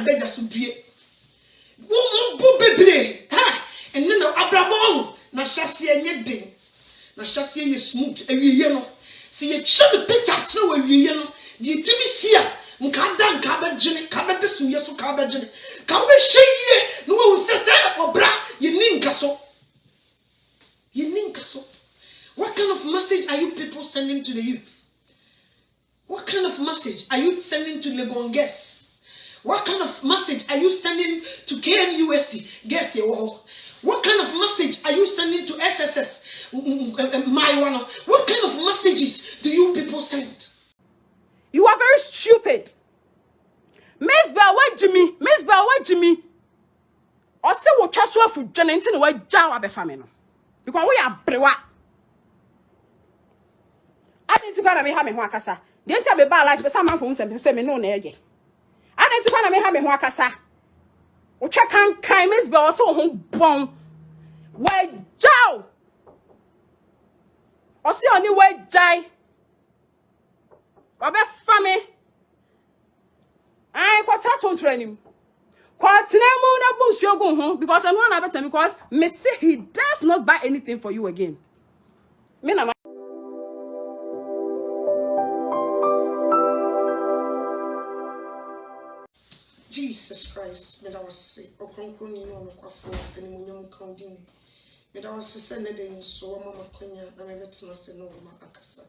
bega sudie wo bo bebre ha enne no abrabon na hyase enye den na hyase ye smooth awiye no se ye chebe picture tse wo awiye no de timi sia nka da nka begene ka bede so yeso ka begene ka wo hye no wo sese obra ye ninka so what kind of message are you people sending to the youth? What kind of message are you sending to Legonges? What kind of message are you sending to KNUST? Guess you all. What kind of message are you sending to SSS? What kind of messages do you people send? You are very stupid. Miss Bell, what Jimmy? Or say what trust you for Jonathan why Jawa be famino. Because we are brewa. I need to go and me wakasa. Didn't tell me bad like some man from say me no nege. I need to go and me wakasa. Which I can't Miss Bell so home bon. Why Jow? Or see only way Jai. Or be famine. I got tattoo training. Because I know another time because me say he does not buy anything for you again. Me na Jesus Christ, me da was say okonkoni no kwafo animunyam kaudin. Me da was say ne den so mama kwanya na me betina se no ma akasa.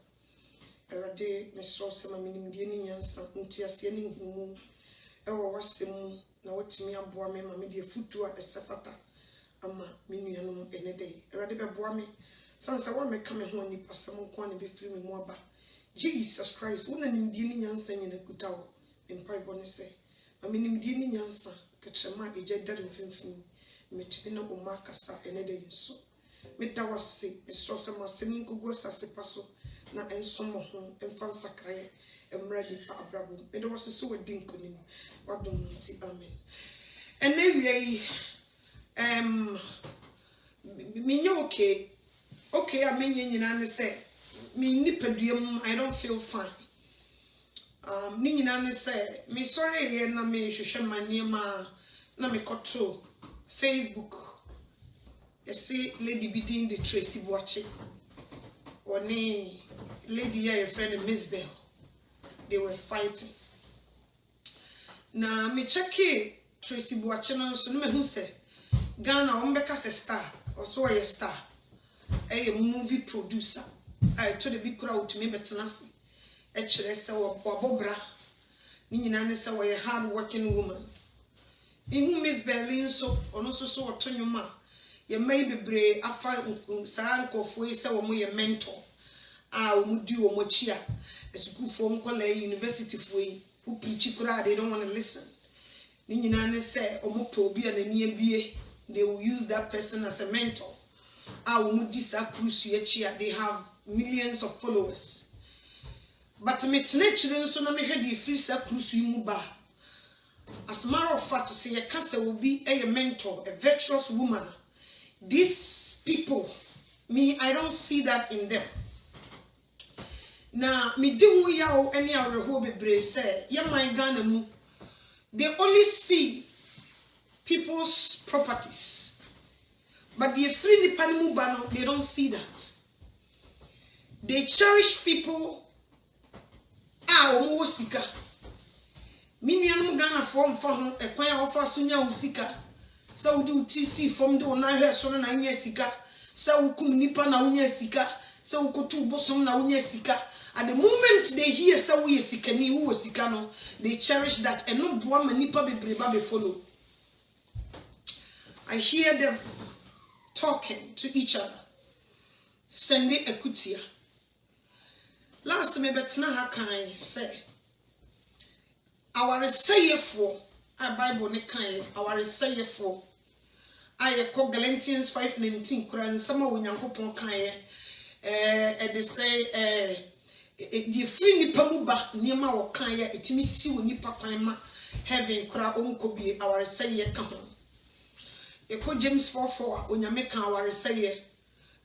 Erade me so se ma minim die ni nyansa ntiase ni humu ewo wasem na wotimi aboa me ma me de futu a esefata ama me nuanom enede erade be boa me sansa wa me ka me ho ni pasam nko na be firi me mu aba Jesus Christ wona nim die ni nyansa nyina kutawo empaibo ne se ama nim die ni nyansa kechema ejedare mfimfim metimi na oma kasa enede nso meta wase esro se ma semi nkogu sase paso na enso mo ho emfansa kraye emra ni pa abrabo mede wase so wadi nkonim wadom nti amen ene minye okay amenye nyina ne se mi nipaduam I don't feel fine ni nyina ne se mi sorry ye na me hwehwe manema na me koto Facebook you see lady bidin the Tracy Boache oni lady your friend Miss Bell they were fighting. Na me checki Tracy Boache no so no me hu se Ghana o mbeka se star or so a star a movie producer I told the big crowd to me betena se e kire se wo bobra ni nyina ne se wo a hard working woman ihu Miss Berlin so ono so otonyoma ye may bebre afa saa nkofo yi se wo mo ye mentor a wo mudi wo mo chia school form kola university fo yi who preach kura they don't want to listen ni nyina ne se omo pe obi anani abie they will use that person as a mentor a wo mudi sa cruise ye chia they have millions of followers but me tnechire nso na me hwe di free sa cruise yi mu ba as a matter of fact say your cancer will be a mentor a virtuous woman these people me I don't see that in them. Na me di hu yawo ene awreho bebre say ye man Ghana mu they only see people's properties but the free nipa mu ba no they don't see that they cherish people omo sika minuanum Ghana form for ho ekwan a ofa so nya usika so wo di utc form de ona hwe so na nya sika so wo kum nipa na wo nya sika so wo kotu bosom na wo nya sika. At the moment they hear so we sikani who was sikano, they cherish that and no boa manipa be follow. I hear them talking to each other. Sending a kutia. Last me betna ha kan say. Our say for a Bible ne kan our say for. I call Galatians 5:19 Quran sama wo Nyankopon kan they say the free nipa mu ba niema wo kan ya etimi si wo nipa kwan ma heaven kura onko bi aware seye ka ho eko James 4:4 onyame kan aware seye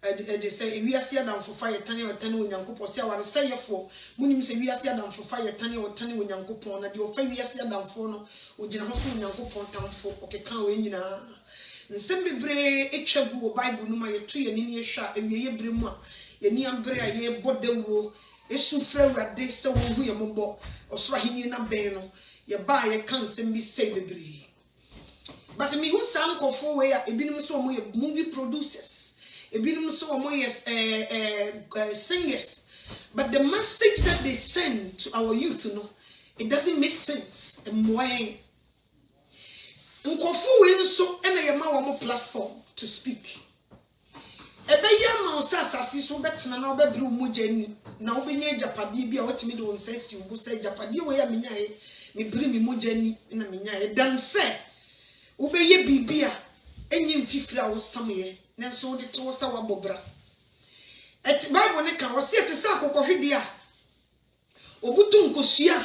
they say we are see Adam for fire tani or tani when Yanko say I say for Munim say we are see Adam for fire tani or tani when Yanko pon and your fire we are see Adam for no or General Yanko pon town for okay can't win you know. Nsembe bre etwagu Bible no ma yetu ye ni ehwa ewie bremu a ye ni ambre a ye bodawuo esu fra urade se wo hu ye mombo osoro ahenni na ben no ye ba ye kan nsem bi sei bebre. But me who sam kofo we a ebinim so mo ye movie producers, ebinim so mo ye singers, but the message that they send to our youth, you know, it doesn't make sense. Nkofo we nso ena ye ma wo mo platform to speak. Ebe ya ma osasasi so betena na obebru mujani na obenya japade bia otimi de wonsasi ubu se japade we ya menyae me bri mi mujani na menyae dan se ubeye bibia enyi mfifira wo samye nenso de to sa wabobra et Bible ne kan wo se te sa kokohwede a obutu nkosua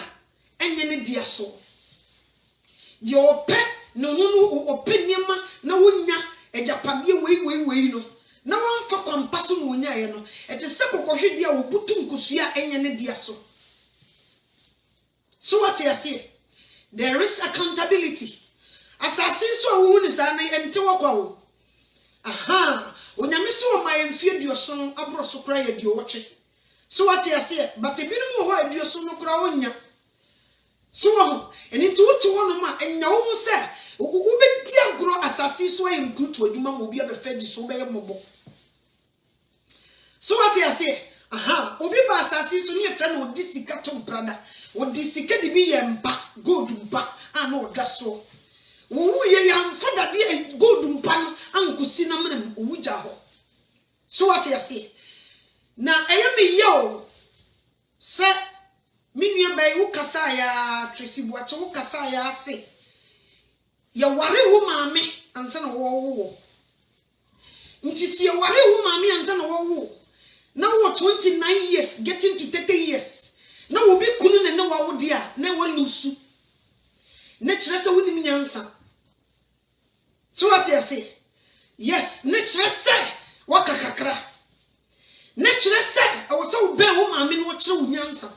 enye ne dia so de ope no hunu openiema na wonya ejapade wei no na wamfa kwampaso no wonya ye no ete se kokohwede a obutu nkosua enye ne dia so. So what you say, there is accountability. Assassin so who is an ente aha onyame so ma emfie duoson abroso kra ye dio woche. So what you say, but e binu ho aduoson no kra wonya. So ho eni nti wotu wono ma enya wo se wo be di agro assassin so e nkrutu aduma mo bia be fa di so be ye mobo. So what you say, aha obi ba assassin so ne friend wo disika tom prada wo disika di bi ye mpa gold mpa ana odwa so wo ye yam fada di gold mpa no ankusi na mnem owuja ho. So what you say na eyemi yo se minua bai wo kasa ya Tracy Buache wo kasa ya ase ya ware wo maame ansa na wo nti si ya ware wo maame ansa na wo na wo 29 years getting to 30 years na wo bi kunu ne na wo dia na wo lusu na kire se woni nyansa. So what you say, yes na kire se wakakakra na kire se I was so be wo maame no kire wo nyansa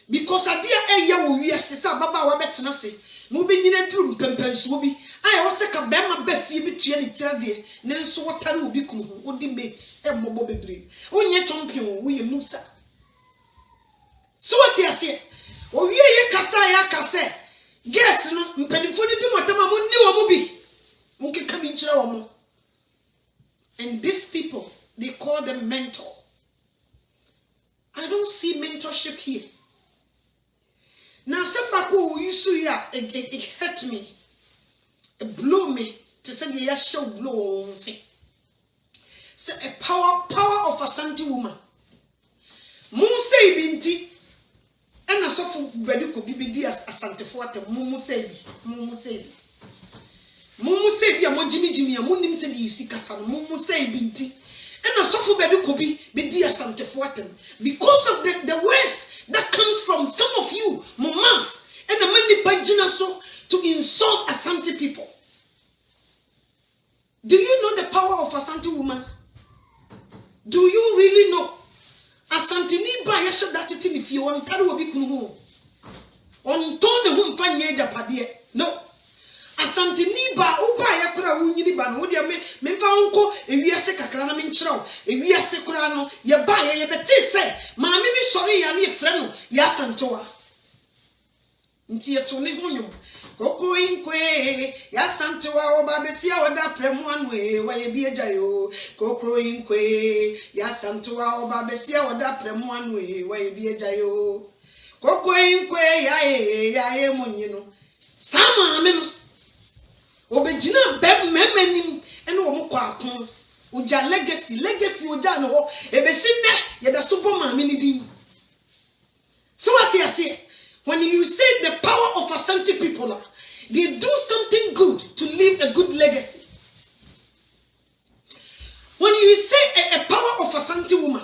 because adia eya wo wiase sa baba wa betena se mo be nyina drum pempenso bi ai wo se ka be ma ba fie bi tua ni tira de ne nso wotare obi kunu ho odi mates e mobo bebre onye champion wo ye loser. So what you say o wie ye kasa ya kase guess no mpenifo ni di motama mo ni wo mo bi mo ke ka bi kira wo mo. And these people, they call them mentor. I don't see mentorship here. Now, somebody who used to it hurt me. It blew me to say the show blow on me. So a power of a Asante woman. Mumu say binti. And a soft bedu could be dias Asante Forte. Mumu say bi amo Jimmy amunim se di sikasa no mumu say binti and a soft bedu could be dia Asante Forte because of the words that comes from some of you my mouth and the many pagina so to insult Asante people. Do you know the power of Asante woman? Do you really know? Asante ni ba ya shoda titi ni fie won tare obi kunu ho on ton ne ho mfa nya japade no. Asante ni ba uba ya kura wunyini ba no de me mfa wonko ewiase kakra na me nkyerɛw ewiase kura no ye ba ye beti se maame bi sori ya ne frɛ no ya Asantewa nti ye to ne honyo kokroinkwe ya Asantewa oba besia oda premu anu wa ye bi agya yo kokroinkwe ya Asantewa oba besia oda premu anu wa ye bi agya yo kokroinkwe ya ye munyi no sama me no obejina bem memenim ene wo mkwa akon uja legacy uja no ho ebesi ne ye da so boma me ni dim. So what you say when you say the power of Asante people, they do something good to leave a good legacy. When you say a power of Asante woman,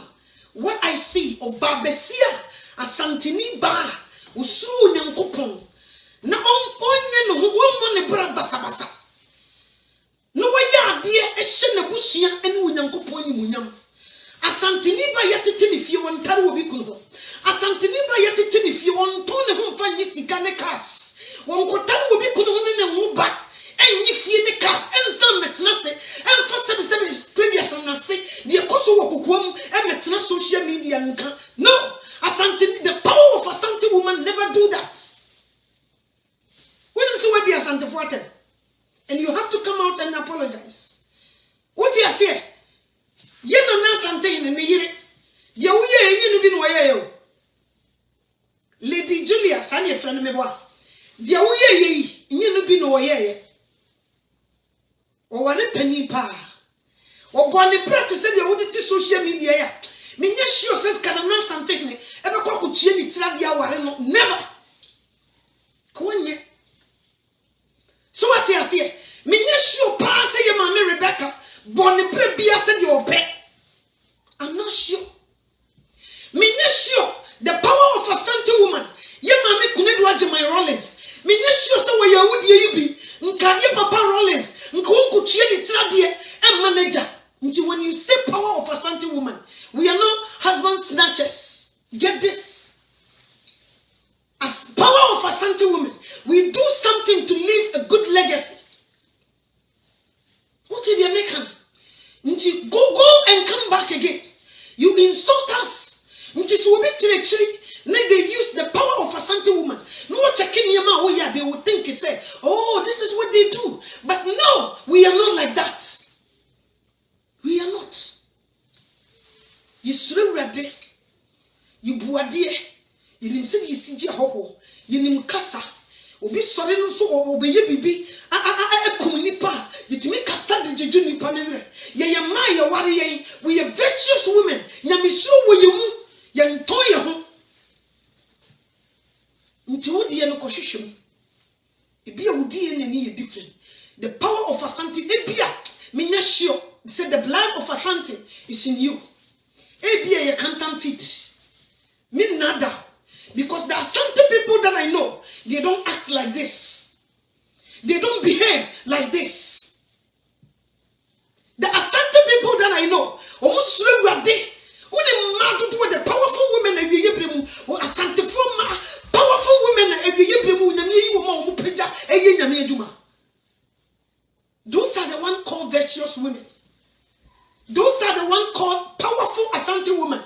what I see of Babesia Asante ni ba usuru nyankopon na onye no ho won ne bra basabasa no waya ade ehye na busua ene wonyankopon ni animonyam asantini ba yetete ne fie won tare obi kunu ho asantini ba yetete ne fie won ton ne ho fa nyi sika ne kas won ko tare obi kunu ho ne mu ba enyi fie ne kas ensam metena se emfa se previous na se de koso wo kokom emetena social media nka no asantini the power of asante woman never do that when you see what the asante for them and you have to come out and apologize what you say ye no na asante in ne yire ye wo ye enyi no bi no ye ye Lady Julia sani e friend me boa de wo ye ye enyi no bi no ye ye o ware pani pa o boni practice de wo di social media ya menye sure sense kana na asante ne e be kwa ko chie ni tira de aware no never ko nye so what you say menye sure pa say your mama Rebecca boni pre bia say de ope I'm not sure menye sure the power of a Asante woman ye mama kunedu age my Rollins menye sure say we yahudi ye bi nka ye papa Rollins nka wo chie ni tira de e manager nti when you say power of a Asante woman we are not husband snatchers get this as power of a Asante woman we do something to leave a good legacy what did you make nti go and come back again you insult us nti so be chiri they use the power of a Asante woman no checking yema we they would think say oh this is what they do but no we are not like that we are not you sure ready you buade you nim say you sigi hoho you nim kasa obi sori no so obeye bibi komunipa yitimi kasa de jeju nipa ne were ye ma ye ware ye we are virtuous women nyamisuro wo ye mu ye nton ye ho nti wodi ye no kohwehwem ebi wodi ye ne ye different the power of Asante ebia menya sure say the blood of Asante is in you ebia ye can't fit me nada because there are Asante people that I know they don't act like this they don't behave like this the Asante people that I know almost ready when a man to do with the powerful women and the Yebremu or Asante for powerful women and the Yebremu those are the one called virtuous women. Those are the one called powerful Asante women.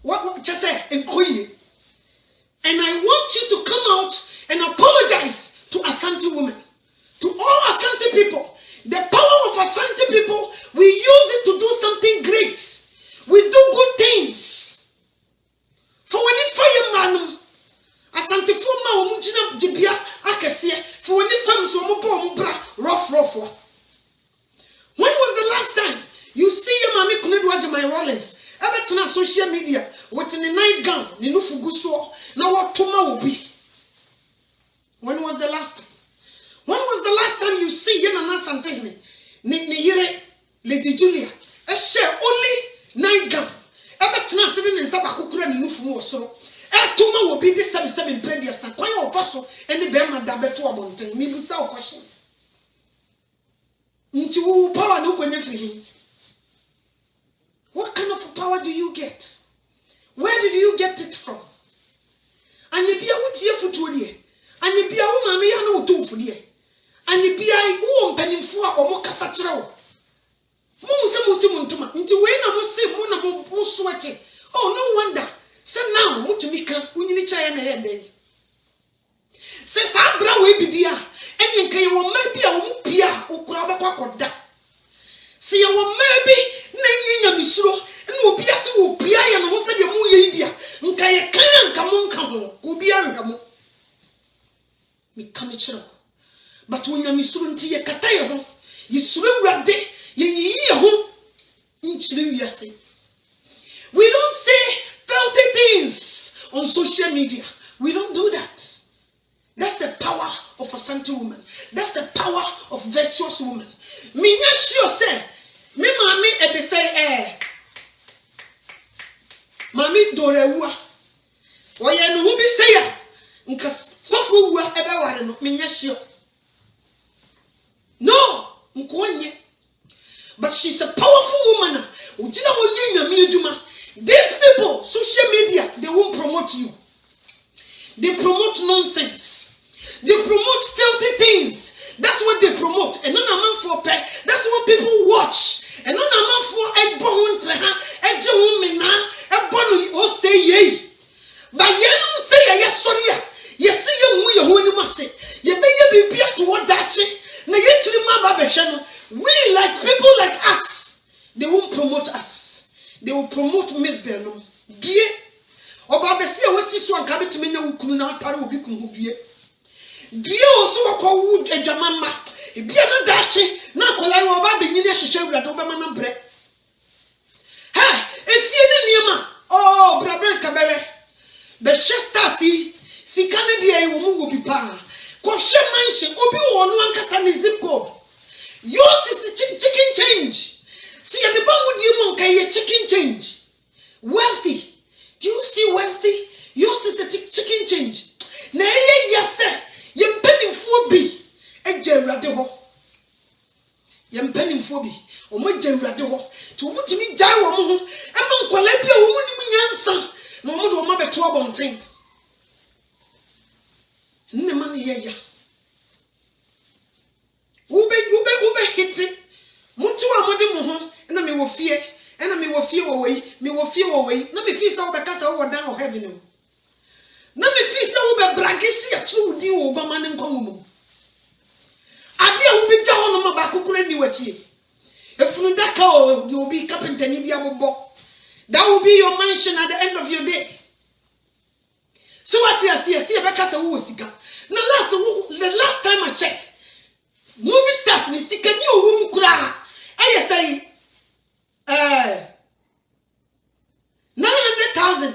What just say and I want you to come out and apologize to Asante women, to all Asante people. The power of Asante people, we use it to do something great. We do good things. For when it fire man, Asante forma omujina jibia akese. For when it fam so mo bra rough. When was the last time you see your mommy kunedu my Rollins? Ever on social media with in the nightgown, ni no fuguso, na what toma obi. When was the last time? When was the last time you see Yana Santene? Ni yere Lady Julia. A share only nightgown. Ever sitting in Sabakukura and Nufu Osoro. A toma will be this 77 previous and quite of us and the Bema Dabeto mountain. Me without question. Into power no connection. What kind of power do you get? Where did you get it from? And you be a utia futudia. And you be a woman, me and no two for dear. And you be a woman for or more casachero. Muntuma, into when I must say more sweating. Oh, no wonder. Say now, Mutumika, we need a chai and a head. Says Abra will be dear. And you can maybe a pia or crabba. See, you will maybe name your misro and will be as you will be and will say your muya. Nkaya can come on, will be under me come but when you misro into your cataya, you swim ready, ye home. We don't say filthy things on social media. We don't do that. That's the power of Asante woman. That's the power of virtuous woman. Me not sure say me mommy at the say Mami dorewa. Oya no be say ya. Nka sofo wu ebe ware no me not sure. No, mkonye. But she's a powerful woman. These people, social media, they won't promote you. They promote nonsense. They promote filthy things. That's what they promote. And none amount for pay. That's what people watch. And none amount for a bone to her, a woman, a bonny or say ye. But you don't say yes, sorry. You see you who you must say. You may be to what that chick. We like people like us. They won't promote us. They will promote Miss Bellum. Dear. Or Babesi, I was this one coming to me now. Kunana will be Kumubie. Dear also call wood a jamama. If you are not that, now call I will be in a shell at Obama bread. Ha! If you didn't, oh, Brabel Cabere. The Chester see Canada will be power. Question mention, Obi on one Castan zip code. Yours is the chicken change. See at the bottom with you, monkey, chicken change. Wealthy. Do you see wealthy? Yours is the chicken change. Nay, yes, sir. You're penning for B. A gerrado. You're penning for B. Or my gerrado. To what to me, Jawa, and Mon Colabia, woman, son. No more mother to a bon thing. No money, yeah. Ube hit it. Muntu amode mo ho na me wo fie na me wo fie wo wei me wo fie wo wei na me fie sa wo be kasa wo dan o heaven no na me fie sa wo be bragisi a chi wo di wo goma ne nkon mo ade a wo bi ja ho no ma ba kokura ni wachi efunu daka o you will be carpenter ni bi abobo. That will be your mansion at the end of your day. So what you see be kasa wo sika na the last time I check movie stars ni sika ni o wo mkura. I say, $900,000.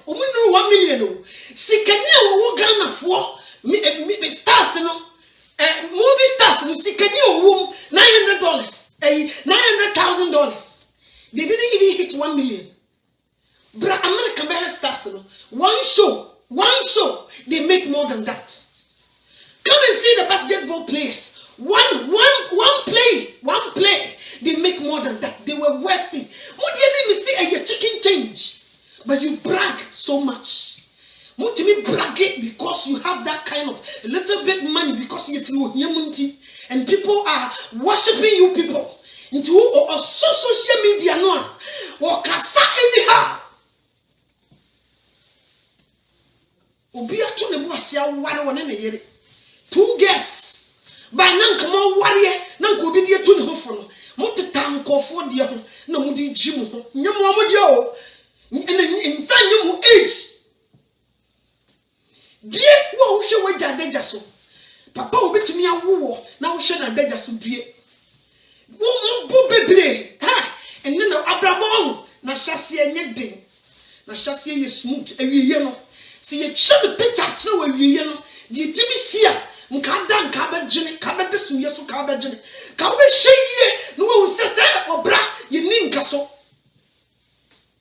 We know $1 million. See, can you Ghana for me stars? Movie stars. See, can you $900? $900,000. They didn't even hit 1 million. But American stars. One show, they make more than that. Come and see the basketball players. One play, they make more than that. They were wealthy. What do you mean see a chicken change? But you brag so much. What do you mean brag it because you have that kind of a little bit money because you feel humanity and people are worshiping you people into or social media no or kasa anyhow. Obi atu ne bo asia ware wona na yere. 2 guests. By nan come on warrior, nan go be dear to the home. Montetan call for dear, no moody Jim, no more yo, in some age. Dear, what shall we judge so? Papa will be to me a war, now shall I beg us to dear. Won't baby, ha, and then Abraham, na chassis and yet na chassis is smooth every year. See a shut the picture so every year. The TBC. Nkada nkaba jene kaba desu yesu kaba jene kabe sheye no wo sese obra ye ninka so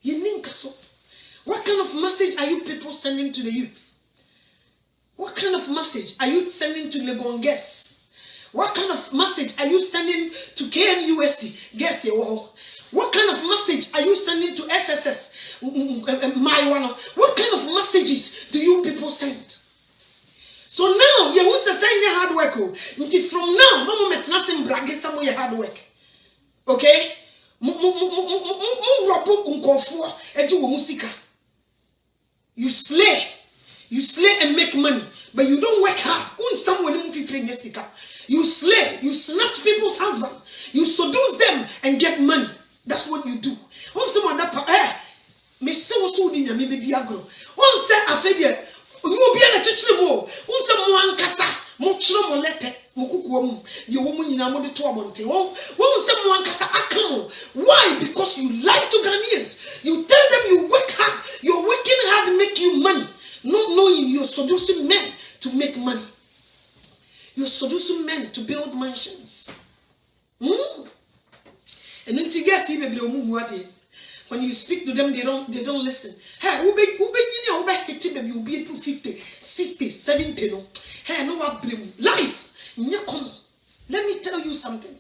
What kind of message are you people sending to the youth? What kind of message are you sending to Legonges? What kind of message are you sending to KNUST? Guess you all. What kind of message are you sending to SSS? What kind of messages do you people send? So now, you want to say your hard work. Until from now, mama metna sim brage some your hard work. Okay? You slay and make money, but you don't work hard. You slay, you snatch people's husband, you seduce them and get money. That's what you do. Once someone that me so dinya me be diagro. Once say afedia, you be na chichire mo. Once mo ankasa, mo chiro mo lete, mo kukuo mu. Di wo mu nyina mo de to abonte. Once mo ankasa akamo. Why? Because you lie to Ghanaians. You tell them you work hard. You're working hard to make you money, not knowing you're seducing men to make money. You're seducing men to build mansions. And then when you speak to them, they don't listen. Hey, ube hit baby, you'll be through 50, 60, 70. No. Hey, no what blame. Life, nyakon. Let me tell you something.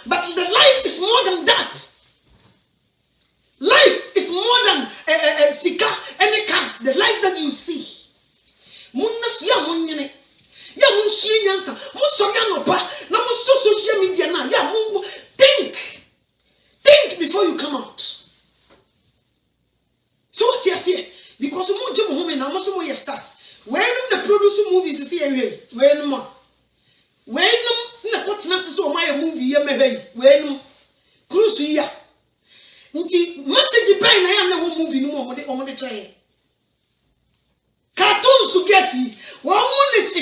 But the life is more than that. Life is more than sika any cars. The life that you see. Social media now. Think before you come out. So what you say? Because more Jim home and almost more stars. When the produce movies is here, when na kotena so my movie ye mehwe when cruise here. Nti message pen na ya na wo movie no mo de kire. Cartoons to guess me. One is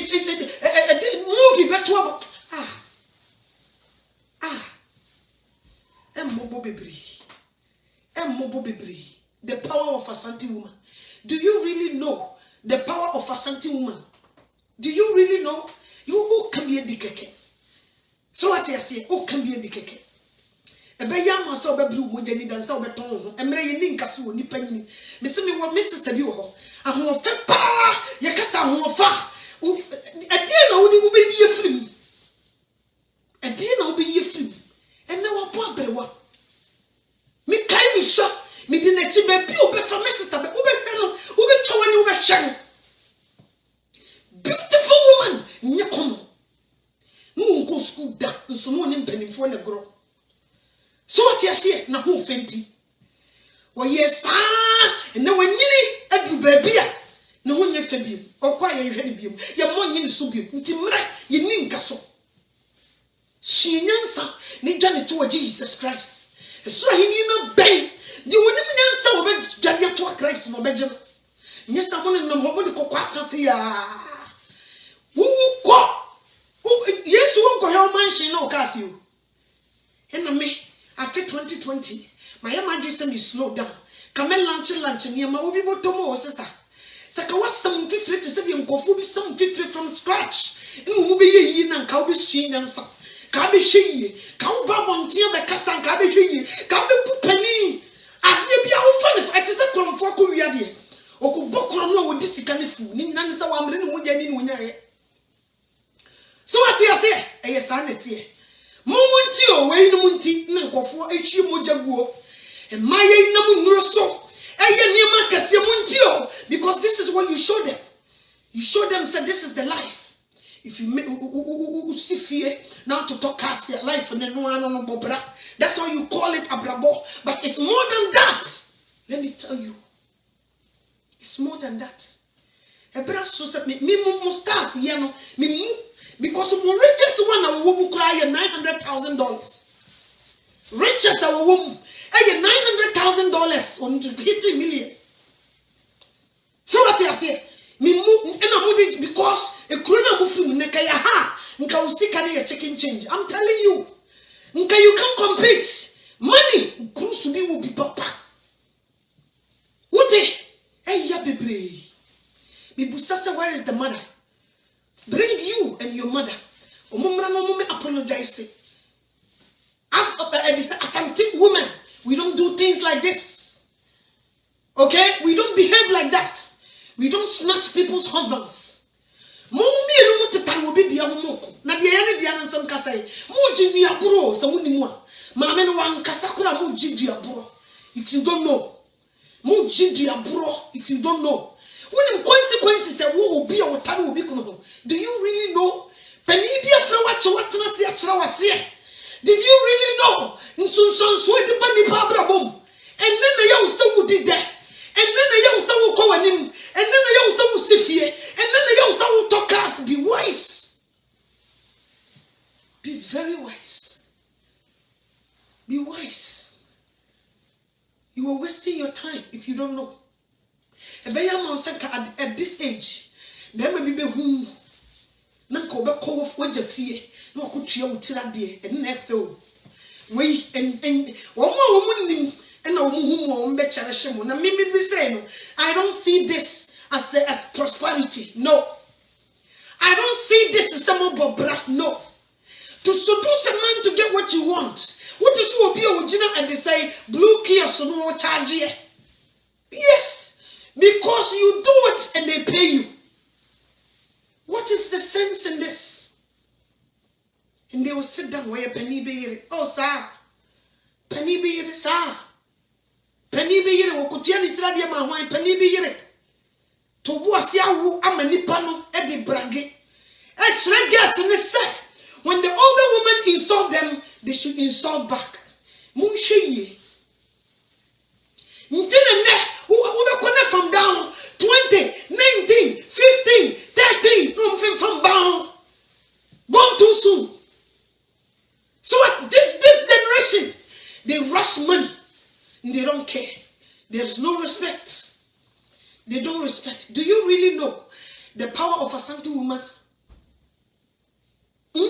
movie better. Mobo Bebri. The power of a Asante woman. Do you really know the power of a Asante woman? Do you really know? You can be a dikeke. So what I say, who can be a dikeke? A bayam was so blue, Mujani than so beton, and Mary Ninkasu, Nipani. Miss me what Mrs. Tabuho. I won't fit power, Yakasa won't far. A dear no, will be a film. A dear no be a film. And now a poor bewa. Me kind shot, me didn't see me people from Mrs. Tabu, Ube Chowan, Ube Shan. Beautiful woman, Nyakono. No go school that, and someone in penny for the girl. So what you say, na who fenty? Well, yes, and no one yini, Edru baby. No one left him, or quiet you ready beam. Your money in subium, Timra, you ninka so. She answer, need Johnny to Jesus Christ. So he need not bang. You wouldn't answer over Jadia to a Christ, no Benjamin. Yes, I want to know what the coquassa here. Who go? Yes, you won't go home, man. She no cast you. And me, after 2020, my imagination is slowed down. Come and lunch, and near my people to sister. Sakawa some 50 to say, and go for some 50 from scratch. And who be ye and cow be she and some. Kabi she, cow babon tia be cassan, kabi she, kabi penny. I be our fun if I just a crumb for Korea. Or could book on with this kind of food. None so I'm reading with any. So what you say? A sanity. Momentio, way no munti, no for H. Mojago. And my no so. Because this is what you show them. You show them, say, this is the life. If you make see fear, now to talk us your life and then no bobra. That's why you call it abrabo. But it's more than that. Let me tell you. It's more than that. Ebra so said me stars yano me because the richest one our woman cry $900,000. Richest our woman $900,000 on to 80 million. So what I say? Me because a corona move neka ya ha nka usika na chicken change. I'm telling you, nka you can't compete. Money cruise will be papa. What ya baby? Bibusasa, where is the mother? Bring you and your mother. Omumra no mume apologize. As Asante woman, we don't do things like this. Okay? We don't behave like that. We don't snatch people's husbands. Mummy no mutan will be the Avomoko. Na the end the answer Kasai. Muji aburo, so unimwa. Mamma one Kasakura Muji aburo. If you don't know. Muji aburo, if you don't know. When the consequences say what will be our time will be coming. Do you really know? Penibia from what you want to see. Did you really know? Nsunson sweat the bunny pabra boom. And then the young still did that. And then the young still will call him. And then the young still will sit here. And then the young still will talk us. Be wise. Be very wise. Be wise. You are wasting your time if you don't know. At this age, there may be whom Nanko Bako of Wedge fear, no could you tell dear, and never wait and one more woman and a woman who bet and maybe be saying, I don't see this as prosperity. No, I don't see this as some bobra. No, to seduce a man to get what you want. What is will be original and they say blue key or some more charge here? Yes. Because you do it and they pay you. What is the sense in this? And they will sit down where penny be. Oh, sir. Penny be, sir. Penny be, Wokutiani Tradia Mahoi, penny be. To Wasia wu amani pano edi bragi. Actually, guess and they say, when the older woman insult them, they should insult back. Munshiye. From down 20, 19, 15, 13, from down. Gone too soon. So at this generation, they rush money and they don't care. There's no respect. They don't respect. Do you really know the power of a Asante woman? Do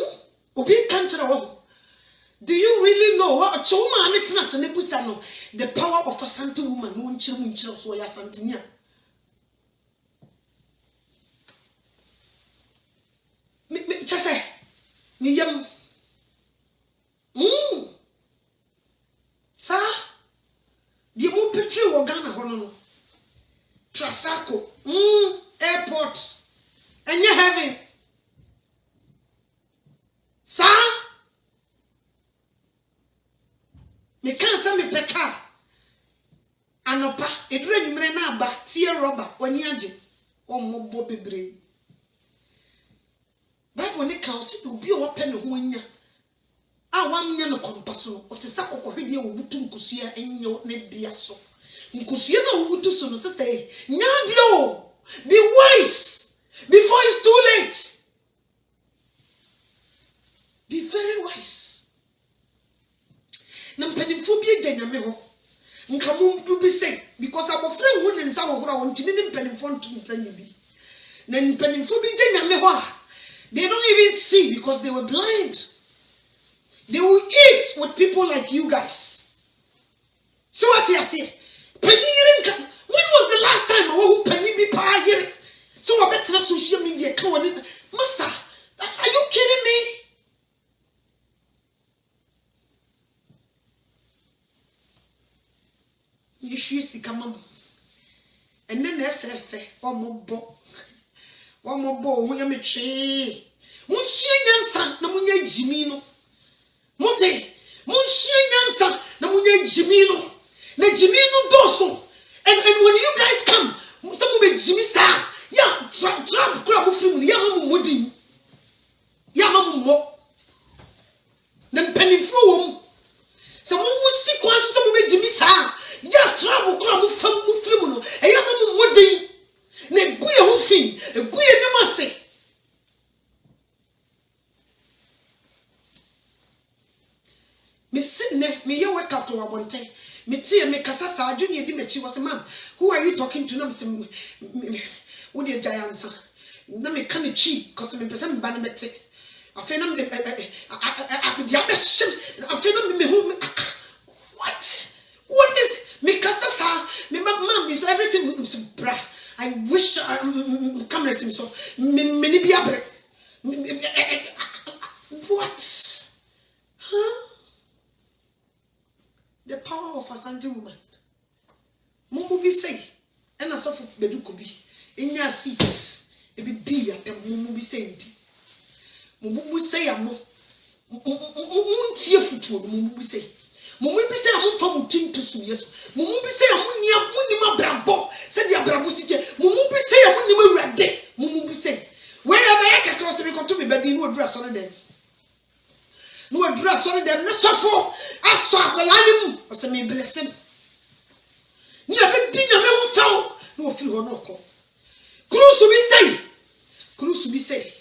you really know what the power of a Asante woman? Just say, sir, the more picture of Ghana, Honono, Trasaco, airport, and you're having, sir, me can't send me peka, anopa, it really mrena ba, tear rubber, when yaji, or more bobby bray. But when it comes, it will be open to one year. I want me no compasso, or to suck or hear Wutum Kusia and your net dear so. Nkusia no Wutu so say, Nadio, be wise before it's too late. Be very wise. Nampenifobia Janyameho. Nkamu do be say, because I'm a friend who and some of our want to be in Penifon to Tanyabi. Then Penifobia Janyameho. They don't even see because they were blind. They will eat with people like you guys. So what you say? When was the last time I who penny be pie? So I bet na social media Master, are you kidding me? You should see come on. And then there's a one more ball, we are a tree. Munshian no munya Jimino. Monte, Munshian no munya Jimino. Ne Jimino doso. And when you guys come, some of the Jimmy sa, yeah, drop crab from the young woody. Yamamu. Then penny from some will see quite some of the Jimmy sa. Yeah, trouble crab from Mufflumuno, a young woody. Ne guya hofin, a guya namase. Me sit me you wake up to our one time. Me tea me kasasa junior dimechi was a man. Who are you talking to? Nam some with your giants. Na me can cheat cause me person banamete. I feel I feel me home. What? What is me kasasa? Me mom is everything bra. I wish camera sim so many be abre. What? Huh? The power of Asante woman. Mumu be say, and a soft bedu could be in your seats. It be dear, and Mumu be saying, Mumu say, I'm tear foot, Mumu be say. Mumu be say, I'm from Tin to Suyas. Mumu be say, I'm near Munima Brabo, said the Abrabusite. Mumu be say, I'm Munima Rade. Mumu be say, wherever I cross me, come to me, but they no dress on them. No address on them, no suffer. I saw a line or some blessing. Near big dinner, no foul, no feel or no call. Cruise to be say, Cruise to be say.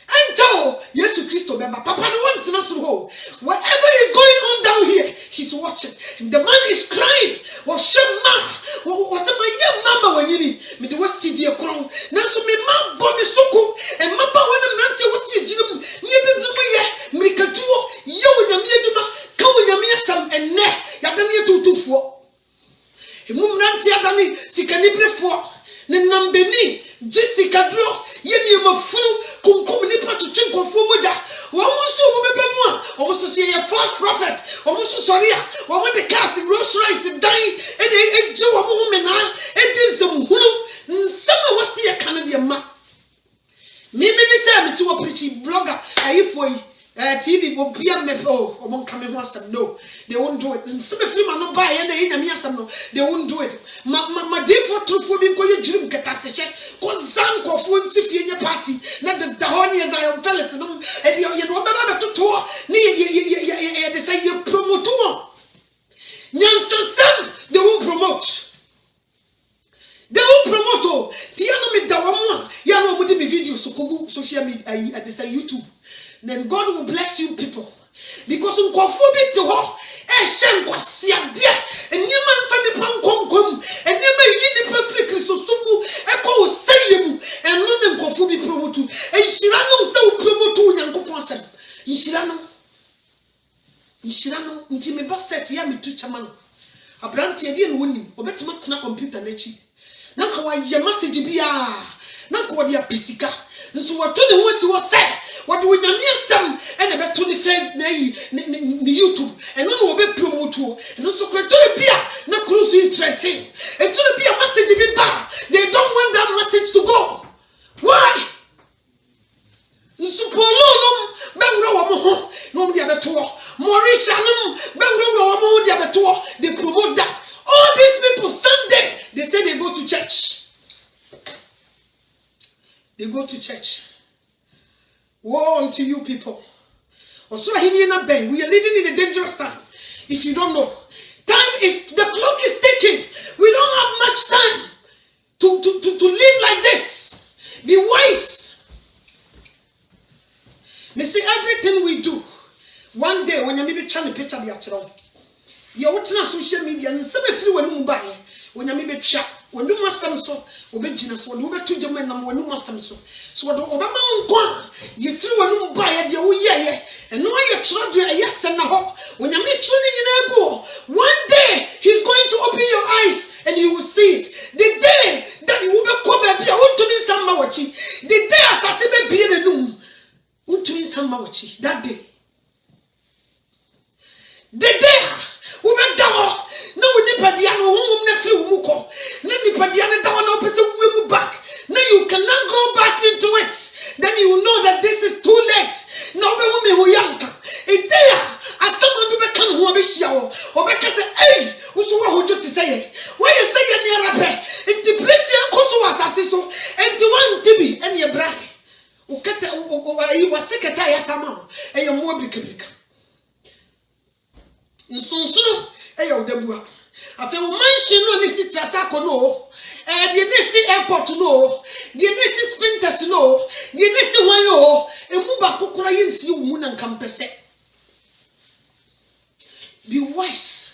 Ento, yes, Christo, Papa, no one to us to hold. Whatever is going on down here, he's watching. The man is crying. Was Shema, was my young mama when you need me to watch CD a crown. Now, so me ma bomb is so cool, and Mapa when I'm not was the gym near the Lumia, make a tour, yo, and a mere come with your mere some and neck, Yadania 224. A woman, Tiadani, Sikanibre 4. Nambeni, Jessica Draw, Yemi of Fool, Kunkumini to Chinko Fumoja, almost over almost to see a false prophet, almost to Soria, or when the casting Rolls Royce is dying, and a Jew woman, and did some Hulu TV will be a me oh among coming once them no they won't do it and some of them are not buy any me some no they won't do it my default truth for being going to dream get us cause zanko for in your party not the honey as I am fellas and you remember to tour they say you promote Nyansan they won't promote. They won't promote all. The enemy that one, you know, with me videos so go social media, I say YouTube. Then God will bless you people because you go for bit to her. Shem kwa sia dia. And you man for me pan kom. And you may you the perfect Christo sumu. Eko say you and no go for be promote. And Shirano so promote yanko ponsen. Inshirano nti me ba set ya me tu chama no. Abrante de no wonim. Obetima tena computer na chi. Na ka wa ye message bia na ka wode apesika nso wato ne ho si wo se wode wonyame asem e na beto ne face na yi ni YouTube e no wo be promote wo nso ko to ne bia na cruise interesting e to ne bia message bi ba they don't want that message to go why nso pololum be wura wo mo ho no dia beto Mauritia num be wura wo mo dia beto they promote that all these people Sunday they say they go to church. They go to church. Woe unto you people. We are living in a dangerous time. If you don't know, the clock is ticking. We don't have much time to live like this. Be wise. Me see everything we do. One day when you maybe channel picture the actual. You want to social media and some free when you buy when you maybe chat when you must some so obejina so when you to German when you must some so what Obama on you free when you buy it you yeah and no you try to yes and now when you meet in go one day he's going to open your eyes and you will see it the day that you will come back I want to be some mawachi the day as be in the room want to be some mawachi that day the day we went down. No, we never did. No, we never muko. Let me put the other down. No, person we move back. No, you cannot go back into it. Then you will know that this is too late. No, we will be who young. It there. As someone to become who be show. Or because hey, who's what you to say? Why you say you near a pair? It depletes your course as so. And the one to be and your bride. Ukata you was secretary as a man. And your more big. Nsunsuno eya odabua afa wo mansion no ne sit asako no de ne si airport no de ne si sprinters no de ne si hwan yo emu ba kokora yinsi wo mu na nkampese be wise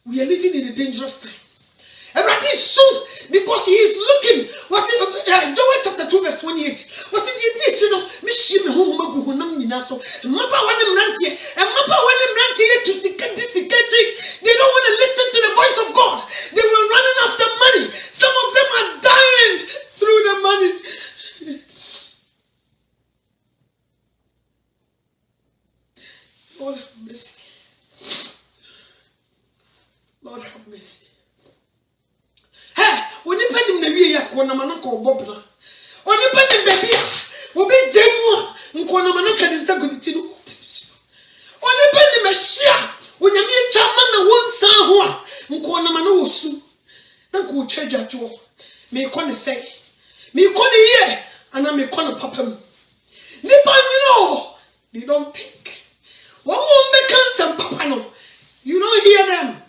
we are living in a dangerous time everybody is soon because he is looking was it Joel chapter 2 verse 28 was it the you know me shi me ho magu ho nam nyina so maba wane mrantie e maba wane mrantie to secretary they don't want to listen to the voice of God they were running after money some of them are dying through the money Lord have mercy Lord have mercy when you pay him the way you na manaka obobna when you pay him the beer obi jemu nkona manaka nsa goditi no when you pay him a share when you meet chama na wonsa ho a nkona mana wosu na ko charge ajo me ko ne say me ko ne ye ana me ko ne papa mu nipa you know they don't think one won't make some papa no you don't hear them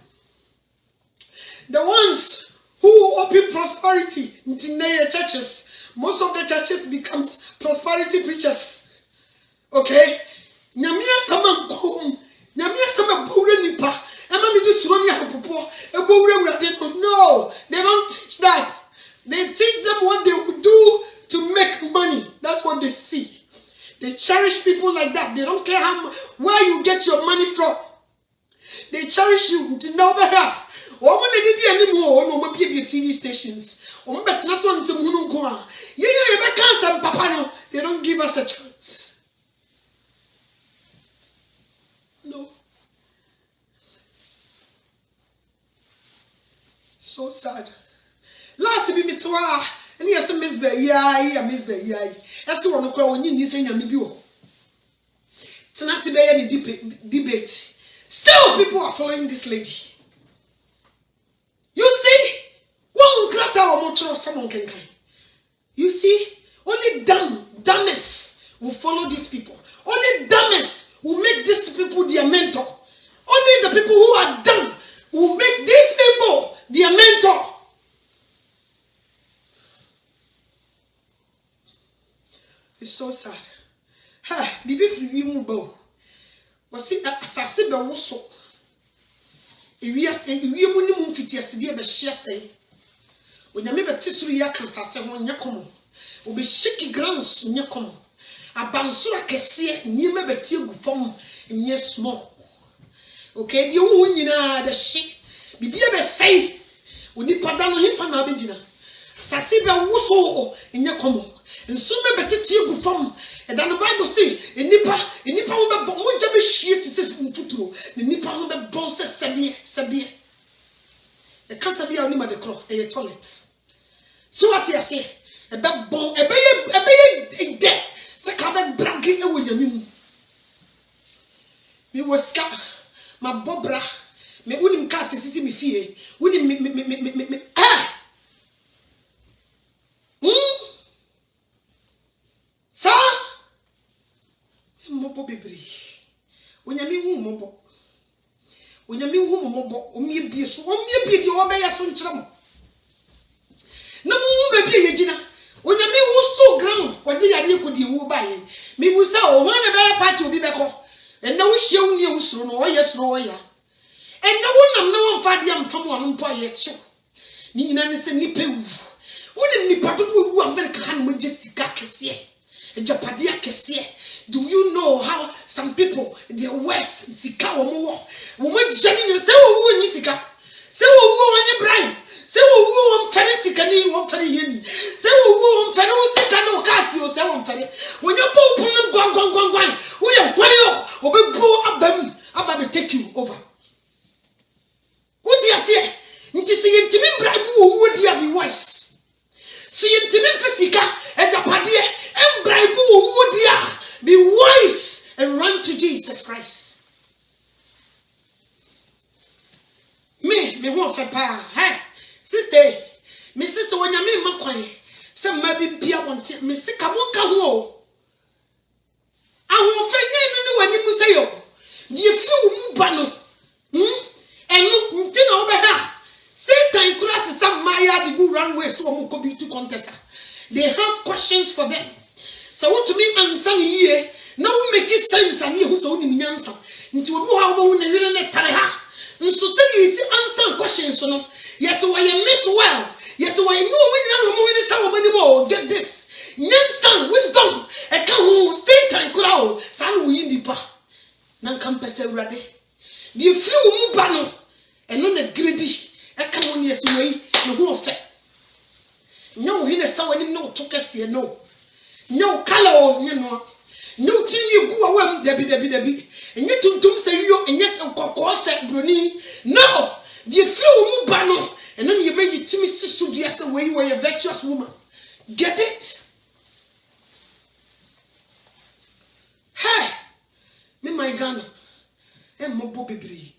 the ones who open prosperity in their churches. Most of the churches becomes prosperity preachers. Okay? Nyamia sama kom. Nyamia sama bure nipa. Ema mi di suroni apopo. E bure no, they don't teach that. They teach them what they would do to make money. That's what they see. They cherish people like that. They don't care where you get your money from. They cherish you until now better. Woman did anymore, no be TV stations. But that's not to Munukoa. Yeah, Papa. They don't give us a chance. No. So sad. Last be mitwa. And yes, Miss Bay, yeah, Miss Bay, yeah. That's the one who call when you say Yamibio. Tenasi be any debate. Still people are following this lady. You see? One clatter or much of someone can kind. You see? Only dumbest will follow these people. Only dumbest will make these people their mentor. Only the people who are dumb will make these people their mentor. It's so sad. Ha, bibi free mu bo. Wasi asase be woso. Ewie mu ni mu mfiti asede be hye asai. Onyame be tisuru ya kan sase ho nya komo. Obe shiki grounds nya komo. Abansura kese nyime be tie gu fam nya small. Okay, di wo nyina be hye. Bibi be sai. Onipa da no himfa na be gina. Asase be woso nya komo. Nsume betiti egu fam e da no Bible say enipa wo be mo ja be hie ti se mfuturo enipa ho be bon se sebie e ka sebie oni ma de kro e toilet so what you say e be bon e be de se ka be bragi e wo yamim mi woska ma bobra me unim ka sisi mi fie unim me Sa mobo bebre onyame hu mobo omie bie di obeya so nkyerem na mu be bie yegina onyame hu so ground wode yade ekodi wu baye mi busa o ho na be party obi beko enna wo hie wo nie wo suro no oye suro oya enna wo nam na wo mfa de amfam wo no mpo aye kye ni nyina ne se nipa wu wo ni nipa to wu America han mo Jessica kese Japadia kese. Do you know how some people their worth sika wo jani say wo ni sika say wo any bribe say wo fere sika ni wo fere yeni say wo fere wo sika no kasi o say wo fere when you po pon gwan wo ye hwan obebu aba be take you over what you say nti say yentimi bribe wo di abi wise say yentimi fisika Japadia and bribe wo dia. Be wise and run to Jesus Christ. Me who fa pa. Hey, sister, me sister when you me makwan. Say maybe bia wonte me sika won ka ho. Ahun fa ni wani mu say yo. Die fi wo mu ba no. Enu nti na obe ha. Satan kura some maya the go run way so mo ko be to contest. They have questions for them. So what to me answer ye? Now we make it sense and ye who's only me answer. Into a how we will not tell her. And so still you see answer questions. So no. Yes, so I miss well. Yes, so I know we don't know this how anymore. Get this. Nyansan wisdom. A can Satan could out. San we in the bar. Nan campus ready. The few mubano and non a greedy. A can on yes way. No who effect. No, he is someone no took us here, no. No color, you know. No tin you go away, Debbie. And yet to say you and yes, of course, said Bruni. No, the few mubano, and then you made it to me sister yes away you were a virtuous woman. Get it? Hey, me my gun. And mobo baby.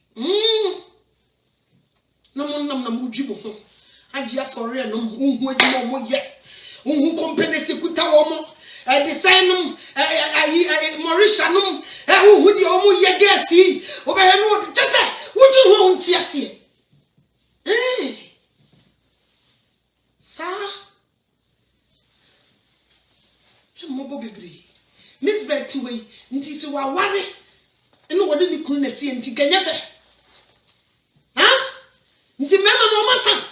No mujibo. Ajia for real no hu edi mo ye hu company sekuta wo mo design no Mauritia no hu di o mo ye gesi o be no just wo ju ho nti ase sa mo bo bibiri miss bet we nti si wa ware eno wode ni kun na tie nti ganyafe nti mema no masa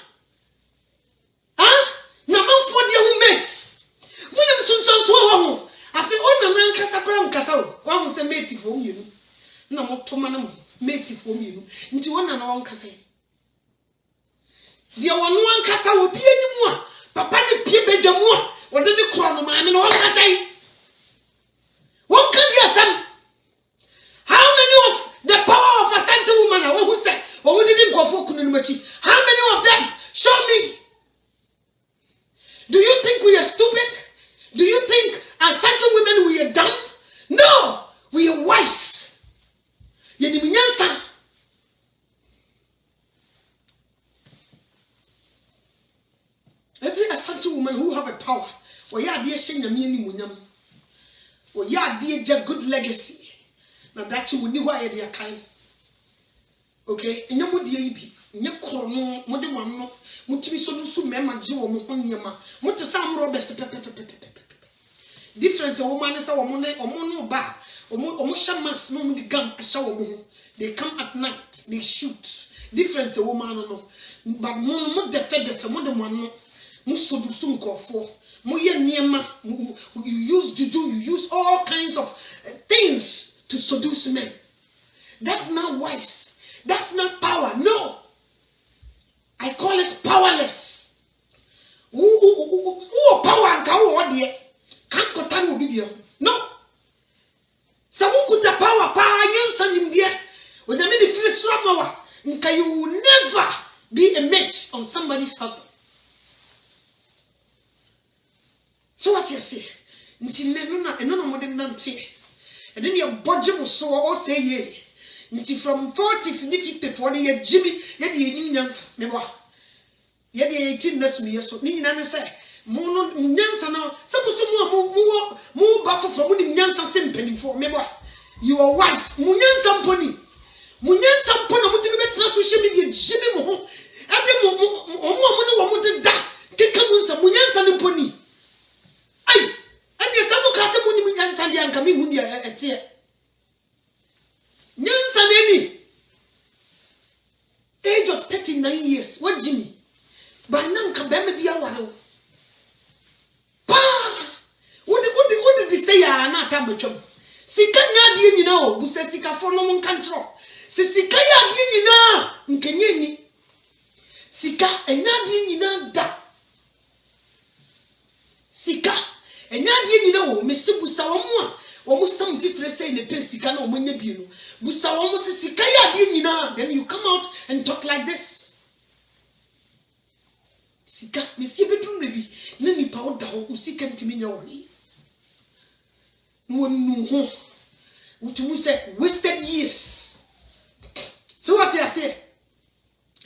mate for you. No more tomanum, mate for you. Into one and one cassa. The one cassa will be any more. Papa the Piebe Jamua, or did the crown man and one cassa? What could you say? How many of the power of a Santa woman who said, or who didn't go for Kunumachi? How many of them? Show me. Do you think we are stupid? Do you think as Santa women we are dumb? No! We are wise. certain women who have a power. Or ya dear Shenyami any munyam. Or ya dear good legacy. Now that you will know why they are kind. Okay, and you would be. Nyekrono mode wano mutimi so do su mema je wo mo honiema mutte sam robes difference wo man say wo mo no ba omo shamas no mu gam asha wo mo ho they come at night they shoot difference wo man no but mo defe mo de wano mo so do su nkofo mo ye niema you use juju you use all kinds of things to seduce men. That's not wise. That's not power. No. I call it powerless. Who power and cow dear? Can't contain will be there. No. Some could the power against him dear. When I made the first summer, you will never be a match on somebody's husband. So what you say? No more than nancy. And then your budget was so all say ye. From 40, 50, 40 years, Jimmy, yet the Indians, never. Yet the 18 less me, so need an answer. Mono Yansa now, some more buffer from winning Yansa Simpany for me. You are wise, Munyan Sampony. Munyan Sampona, what you met social media, Jimmy Mo. At the moment, to die. Take come some Munyan Sampony. Aye, and the Samuka Samuni Yansa and coming Mundia at here. Nyansaneni, age of 39 years. What Jimmy? By now, Kabeme be a wano. Pa! What did they say? Not Tambachum. Sika Nadi, you know, who says Sika for no one control. Sika Yadina, Nkenyeni. Sika and Yadina da. Sika and Yadina, Mr. Busawa. Almost some different say in the place you cannot win the bureau. Busa almost a sikaya dinina. Then you come out and talk like this. Sika, Monsieur Bedroom maybe. Nani powder who seek and to me no. No one knew what you say wasted years. So what I say?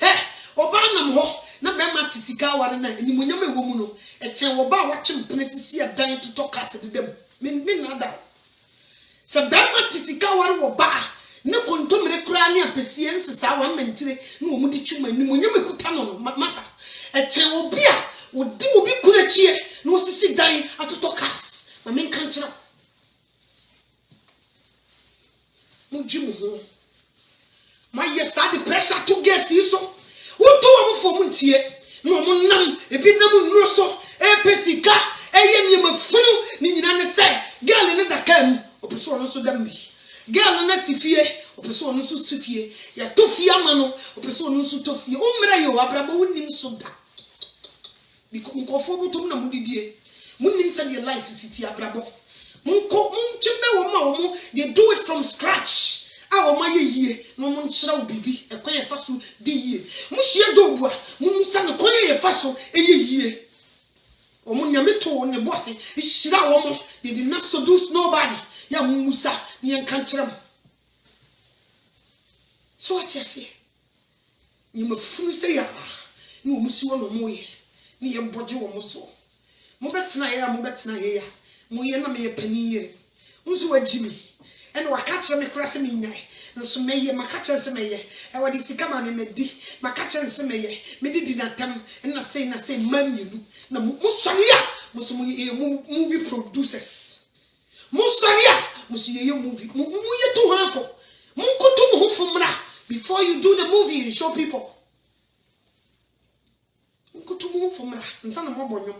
Eh, Obanam ho, not very much Sika one night, and you will never woman. A chair will bow watching places here dying to talk us to them. Min nada. So Bama Tisika war ba no contomere kura ne apesiense sa wa mentire no mu di twuma ni mu nyame kutano masa e chen obi a odi obi kura chie no sisi dan atoto cars ma men kan kira mu jimu ho ma yesa the pressure to get so wo to wa fo mu ntie no mu nam ebi nam nuro so e pesika e ye nyama funu ni nyina ne se girl ne dakam opeso no so dambi girl na tifie opeso no so tifie ya tofia ma no opeso no so tofie umra yo abrabo wonim so da because nkofo botom na mudidie munim say your life is iti abrabo munchimbe wo ma wo they do it from scratch a wo ma yeyie no munchira wo bibi ekwan ye faso di yie muhie dobu a munsa no kwan ye faso eyeyie omo nyame to ne boss ishira wo mo they did not seduce nobody. Ya Musa, ni enkantrem. So what you say? You me funu say ya. Ni omusi wo no moye. Ni ye boje wo muso. Mo betena ya, mo betena ya. Mo ye na me ye pani yere. Unso wa jimi. En wa ka kire me kura se me nyai. Nso me ye maka kire se me ye. E wa di sika ma me medi. Maka kire se me ye. Me di na tam na say mamienu. Na mo sone ya. Mo so mo ye movie producers. Musaria, Monsieur movie. Muye too harmful. Munkutum hufumra before you do the movie and show people. Munkutum hufumra. Nsana mabonyo.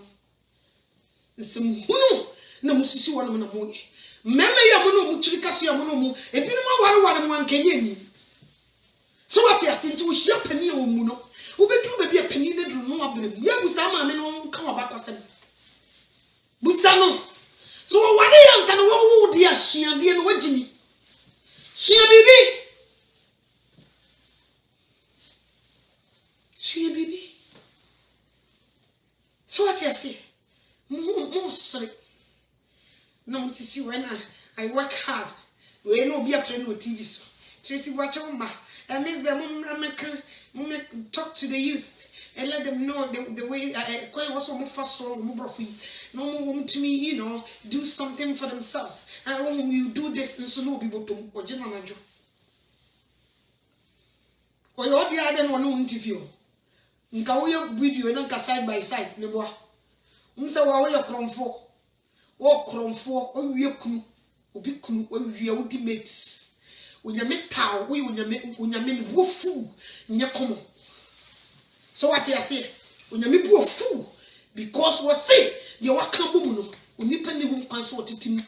Nsemuhunu na musisi wana muna muye. Meme ya muno muchirikasu ya muno mu. Ebinu ma wari mwankenye ni. So what ya sinti ushia penye wa muno. Ubedu bebi ya penye ne dru no abremu. Ya busama ameno kawa bakwa semi. Busano. So what else and what would you see and the what Jimmy? See a baby. See a baby. So what you say? Mostly. No, to see when I work hard. We no be a friend with TV. So Tracy watch on my and Miss Bemma talk to the youth. and let them know the way quite also more fast so more free. No more to me, you know, do something for themselves. And when you do this, and so no people to or general manager. Or your the other one interview. Nka wo video na nka side by side ne boa. Unsa wa wo ye kromfo. Wo kromfo o wie kunu. Obi kunu o wie odi mates. Onyame taw wo onyame ne wo fu nye komo. So what you say? Onyame bu ofu because we say ye waka bomu no onipa ne hu kwan so otitim.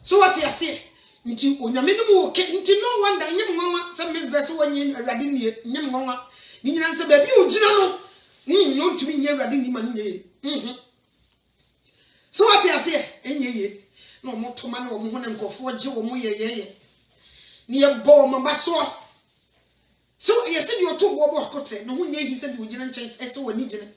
So what you say? Nti onyame no mu oke nti no wonder nyem nwanwa se Miss Beso wanyi awade nie nyem nwanwa ni nyina nse ba bi ogina no no ntumi nye awade ni ma nye so what you say enye ye no mo to ma na wo ho ne nkofo gye wo mo ye ni ye bo ma ba so you said you took what kote no hu nye he said you ogina nchen ese woni gine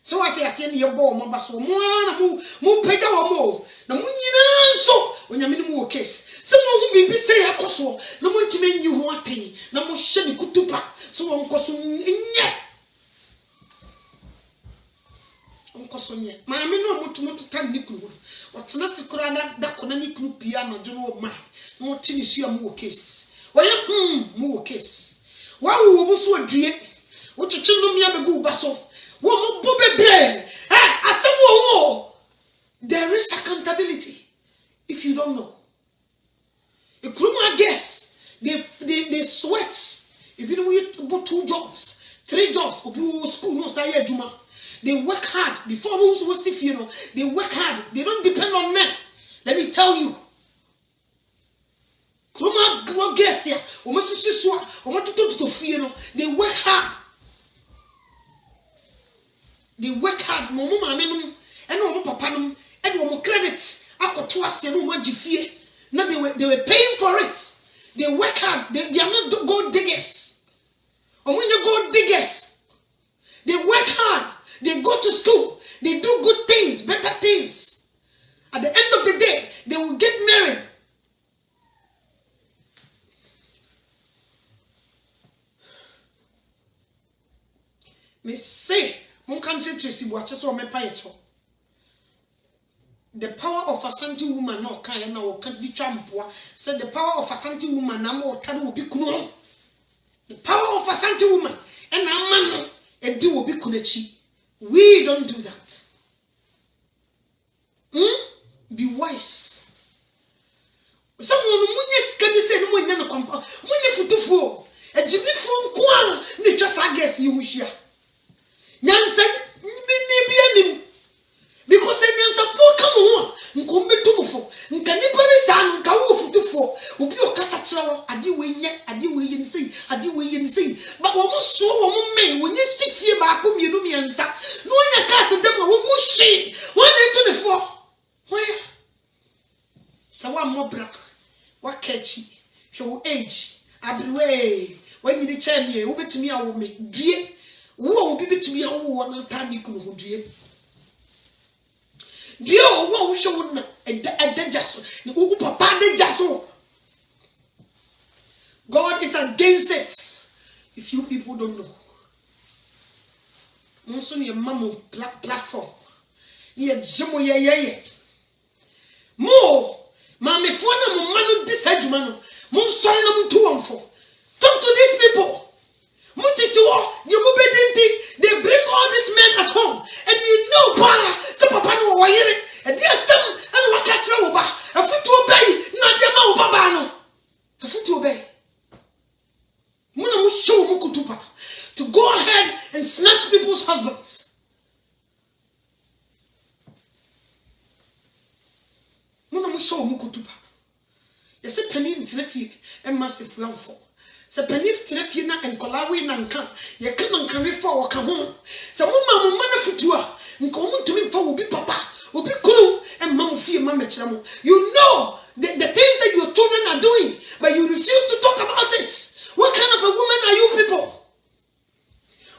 so what you say ni ye bo ma ba so mo na mo pega wo mo na mo nyina nso onyame no mu case se mo hu bibi se yakoso na mo ntime nyi ho aten na mo hye ni kutupa so won koso nye onkoso nye maame no mo tan ni kuru otena sikora da kona ni kuru pia na jono ma no tini sua mu case oye mu case wa wo bo so adue wo chichi no mia begu ba so wo mo bo bebre asem wo there is accountability if you don't know. A criminal guess they sweat. If you know about 2 jobs, 3 jobs, or people school no say juma. They work hard before we see you know. They work hard. They don't depend on men. Let me tell you. Criminal guess here. They work hard. They work hard. Momo mama and no papa no and no credit. No, they were paying for it. They work hard. They are not gold diggers. And when you gold diggers, they work hard. They go to school. They do good things, better things. At the end of the day, they will get married. Me say, mon country Tracy watch us or me pay it. The power of a Santi woman no can na o kan bi twampua said the power of a Santi woman na mo tare obi kunu the power of a Santi woman and na man no e di obi kunachi we don't do that be wise someone munye sika bi say no munye no kompa munye futufuo e jibifo nko a ne twasa gas yi huhia nyansa ni bi anim because nyansa fo come on nko metumfo nka nipa bi sa nka wo futufo obi o kasa kira ade we ye ni sei but wo mo so wo mo me wo nye sifie ba ko mienu miensa no nya kasa dem wo mo hye wo na to ne fo why sa wa mo bra wa kachi hwe wo age abriwe when you the champion wo betimi awo me due wo obi betimi awo na tani kunu ho due Dio wo show na jaso ni wo papa de jaso God is against it if you people don't know monso ni mama platform ni jemo ye mo ma me fo na mo manu disadwuma no monso na mo tuomfo talk to these people they bring all these men at home and you know the papa no wire and there some and what catch you ba afu to obey na dia ma baba no afu to obey muna mu show mu kutupa to go ahead and snatch people's husbands muna mu show mu kutupa yesi penin tinafie e massive for se panif tinafie na enkolawe na nka ye kan nka me fa waka ho se mo ma na futu a nka mo ntumi fa obi papa obi kunu e ma fie ma mekira mo you know the things that your children are doing but you refuse to talk about it. What kind of a woman are you people?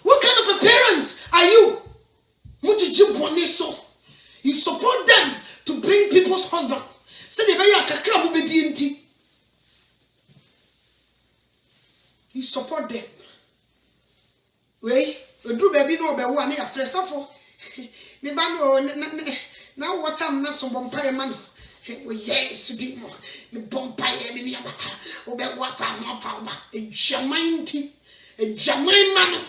What kind of a parent are you? You support them to bring people's husband. You support them. Edru baby no be wo na ya fresofo. Me ba no na what am na so bompaye man. We yes di mo. Me bompaye me aba. O be wa fa mo fa ba. E jamanti. E jaman man.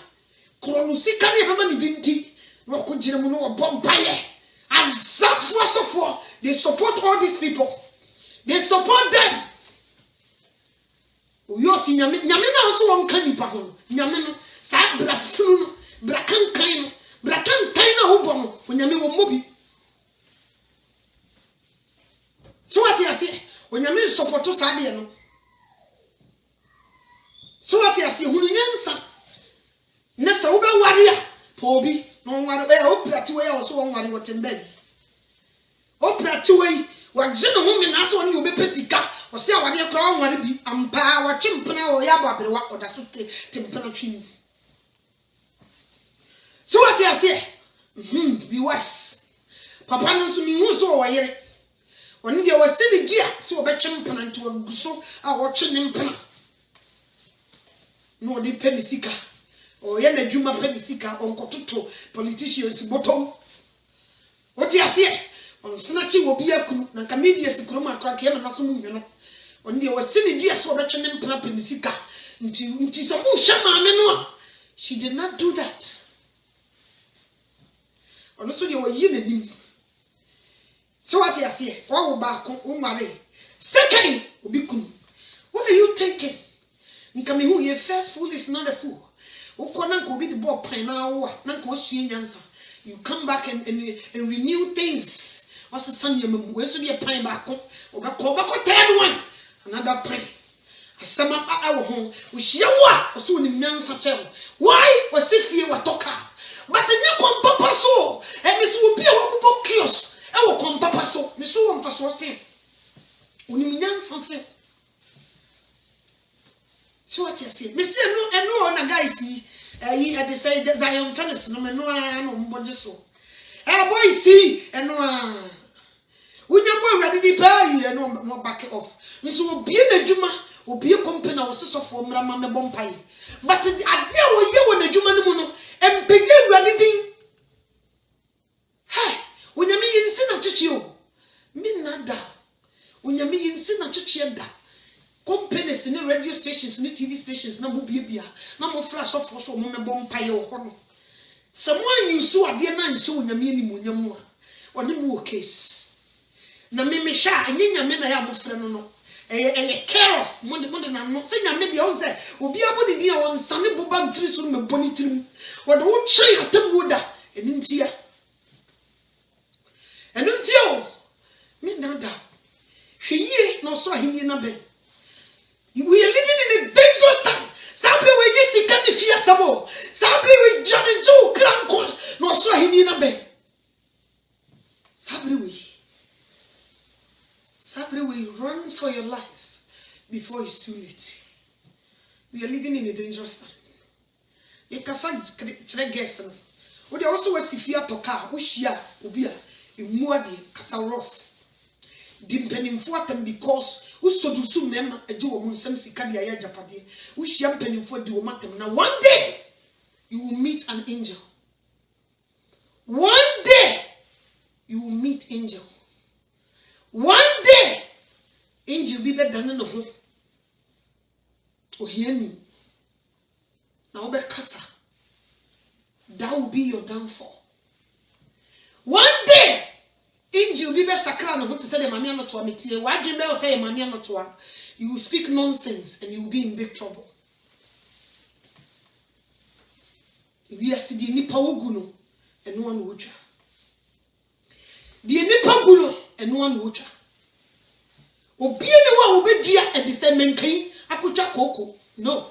Krono sika ne be man binti. No ko gire mu no bompaye. Azafo sofo. They support all these people. They support them. You see, nyame na so won kan nipa ho. Nyame no sa bra funu no, bra kan na ho bom. Nyame wo mobi. So what you say? Nyame support sa de no. So what you say? Hunu nyansa. Na sa wo be ware a, po obi, no ware o prati we ya so won ware wotem baby. O prati we wa gye no ho me na so won obi pesika. O se awade kra won ware bi ampa wa chimpena o ya babrewa oda so tempena twin. So what you say? Be wise. Papa no so mi hu so wo yere. Oni de wasi ni gia so obe chimpena nto aguso a wo twe ne mpena. No di penisika. O ye na djuma penisika onkototo politicians bottom. What you say? On snatchi wo bi akuru na ka media sikuru ma akra ka na so mu nyono. Oni de wasi ni gia so obe twe ne mpena penisika. Nti so mu hye maame no. She did not do that. Ono so de wo yi nanim. So what you say? Wa ba ko wo mare. Second, obi kun. What are you thinking? Nkame hu ye first fool is not a fool. Ukona ko bi the ball pan na wo na ko hie nyansa. You come back and renew things. What's the sun yam we so be pan ba ko. Obako third one. Another pan. Asama awo ho. Wo hie wo so ni nyansa che. Why? Was fie wa toka. But the kom papa so. E mi so bi a wo bobo kios. E wo kom papa so. Mi so wo mfa so se. Oni nyansa se. So what you say? Me say no na guys yi they say Zion Fellas no me no no mbodje so. Boy see no unya boy ready di pa yi no mo back off. Nso obi na djuma, obi company na wo sesofo mra ma me bompai. But ade a wo ye wo na djuma no mu no empege ready din. Hey, unya me yinsi na chichi o. Me nada. Unya me yinsi na chichi da. Companies in the radio stations, in the TV stations, na mo bia na mo flash off so mo mebom paye wo ho. Someone you so ade na nso nyame ni mo nyamu a. Woni mo case. Na me sha enye nyame na ya mo frɛ no no. Care of mo na no. Se nyame de on say obi abodi di a won sane boba mfiri so me boni tirim. Wo de wo hye atam woda eni ntia. Enu ntia o. Me nada. Hweye na so ahenni na ben. We are living in a dangerous time. Sample we get sick and fear sabo. Sample we Johnny Joe Crankle. No so he need a be. Sample we run for your life before it's too late. We are living in a dangerous time. You can say guess. We also was if you are to car. We share ubia. Imuadi kasa rough. Dimpenim for them because so do soon them a do on some sikadia japadi. We champagne for do matem. Now one day you will meet an angel. One day you will meet angel. One day angel be better than no home. Oh, hear me. Now be kasa. That will be your downfall. One day angel be sakra no to say the mamia not to metie. Why do you say mamia not to? You will speak nonsense and you will be in big trouble. We are see nipa oguno and no one wocha. The nipa guno and no one wocha. Obi anyone will be dia and the same menkin akucha koko. No.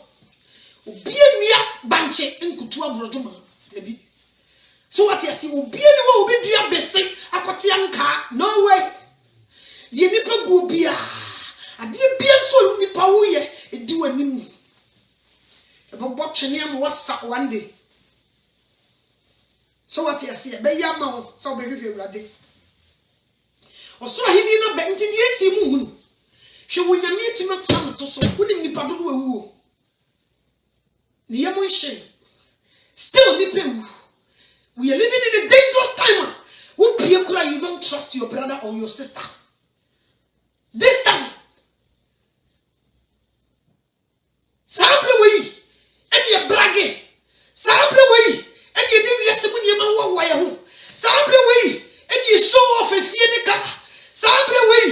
Obi ania banche nkutua brojuma. Debi. So what you see will be anyone will be dia bese akotianka. No way. The nipa gu bia. Ade bia so nipa wo ye edi wanim. E bo chene am wasa one day. So what you see, be yama wo so be hwehwe urade. Osoro hini na be ntidi esi mu hunu. Hwe wonyame etima tam to so, wonim nipa do ewu. Ne yemo hye. Still, we are living in a dangerous time. You don't trust your brother or your sister. This time, Sample way, and you're bragging. Sample way, and you do yes when you know why home. Sample way, and you show off a fianica. Sample way.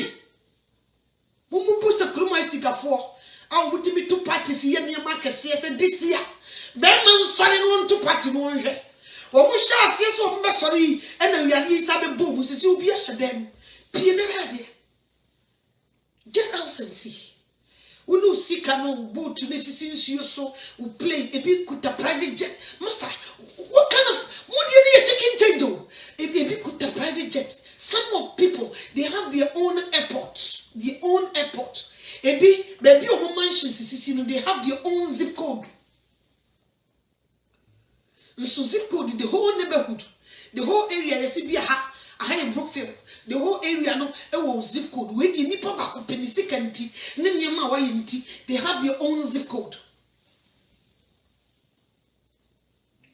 Mumubusa Krumaisika for. I would be 2 parties here near Marcus this year. That man sorry no 2 party no here. Or we shall see some sorry, and then we are inside the boom, since you'll be a them. Be ready. Get out and see. We no see canoe boat to Mrs. you so we play a bit good private jet. Master, what kind of what do you need a chicken change? A bit good private jet. Some of people they have their own airports, their own airport. Baby, your mansions, they have their own zip code. So zip code, the whole neighborhood, the whole area, you see, be a high Brookfield, the whole area, no, zip code. When you nip back up in the second tea, they have their own zip code.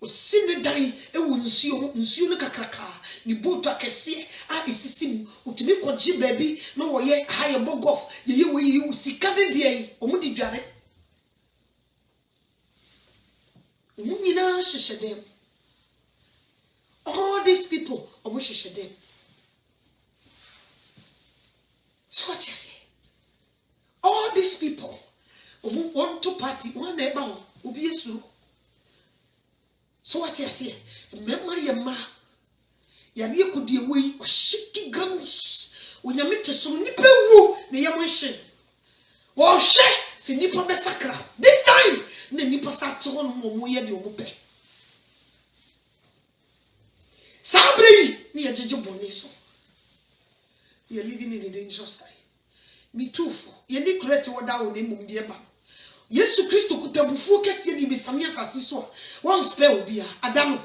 Sindari, Unsio Kakraka, Nibuta Kessie, Sim, Utimiko G baby, no, ye, higher bogoff, you see, Caddy, Omudi Janet. Mumina Shishadem. All these people, Omushishadem. So what you say? All these people, want to party, one neighbor, will be a suru. So what you say? Remember your ma. Yari could be away or shaky guns. When you meet some nipple woo, the yamushin. Well, share, see nipple besacras. This time, the nipple sat on Momoya de Ope. Sabri, near Jijo Boniso. We are living in a dangerous time. Me too, for you need to correct what that would name dear. Yesu Christo could tell before Cassia be some years as he saw. One spell will be Adamo.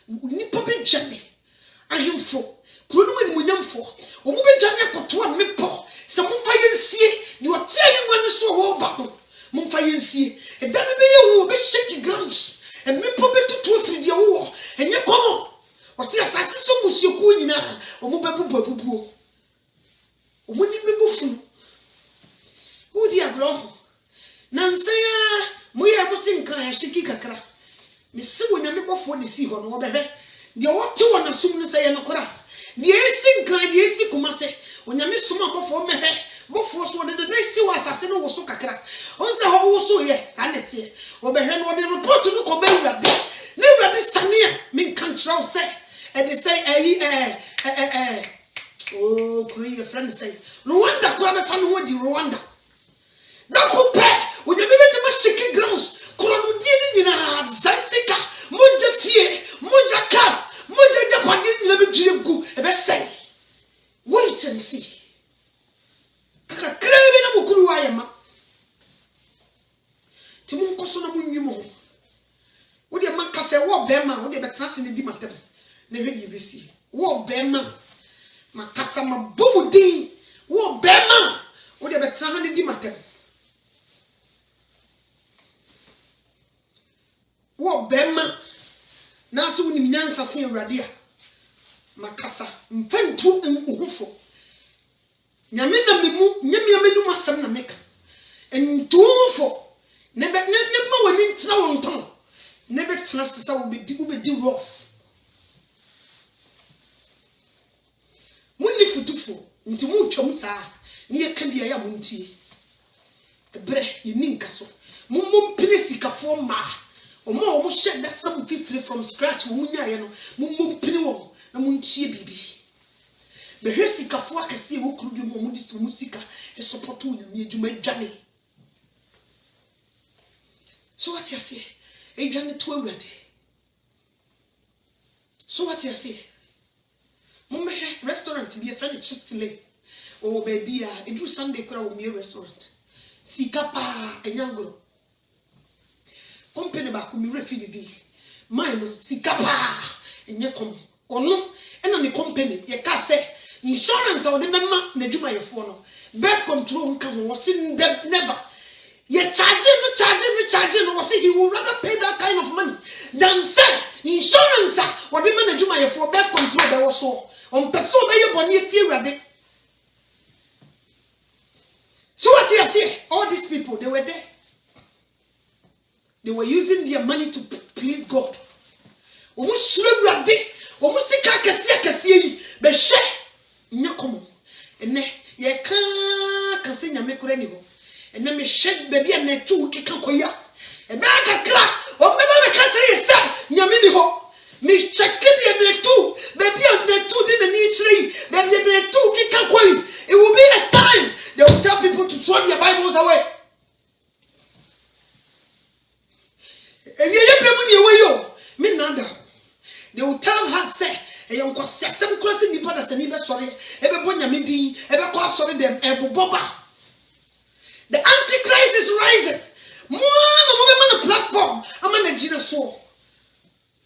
Nipple be jelly. I him for. Couldn't win them for. Or move a janet to 1 mippo. Some fire see. You are telling when you saw battle. Mumfire see. And then you will be shaky grounds. And me probably to 2 3 war. And you come on. Or see assassin so much you queen now. Or move. Or when you be buffing. Who dear grow? Nansaya, we are missing kind of shaky kakra. Miss when you make for the sea on over here. The what 2 and assume to say, and the AC kind, the AC Kumase. When you miss some before me, before so the next sea was assassin was so kakra. On the whole, so yes, and it's here. Over here, what they report to look obey that day. Never this Sania, mean control say, and they say, oh, Korea friend say, Rwanda, grab a fan with you, Rwanda. That could pay with the minute of shaky grounds. Colonel Zaistika, Munja Fear, Munja Cass, Munja Japan, let me go, and say, wait and see. Kaka craving a Mukuruayama. Timun Kosona Munimo. Would your man say, what Bema, would you be transing the dimatem? Never give you see. What Bema, Macasama Bobudi, what Bema, would you be transing the dimatem? What Bema? Now so many Nansa say Radia. Macassa, Mfentu and Ufo. Yamina Mimu, Yaminu Masana Meka. And two for never when it's now on tongue. Never chances I will be rough. Only for two for into Muchomsa near Candia Munti. A bre in Ninkaso. Mum Pinisika for ma. Or more shed that some 50 from scratch, Munyano, Mum Pino, and Munchi baby. The Hessica for I see who could do Mumudis Musica, a support to you made Johnny. So what you say? A Johnny 12 ready. So what you say? Mumma restaurant to be a friend Chick-fil-A. Oh, baby, it was Sunday crowd with me a restaurant. Sikapa and Yango. Company back with me refugee. Mine, Sikapa and Yakom. Or no, and on the company, you can't say insurance or the member, Nejuma your phone. Birth control can was in them never. You're charging, was he would rather pay that kind of money than say insurance or the management for birth control that was so on person by your body. So what you say? All these people, they were there. They were using their money to please God. Almost ready. Almost kasi be share nyakomo. Ene ye kan say nyame kura ni ho. Ene me share baby na tu keka koya. E ba kakra. O me ba ka tell star nyame ni ho. Me check the day two. Baby on the two didn't need three. Baby the two keka koyi. It will be a time they will tell people to throw their Bibles away. If you me nanda. They will tell her say, "Hey, uncle, some crossing the path as a neighbor sorry. Ever bonya midi, ever cross sorry them, ever boba." The Antichrist is rising. More on a platform. I'm on a Gina soul.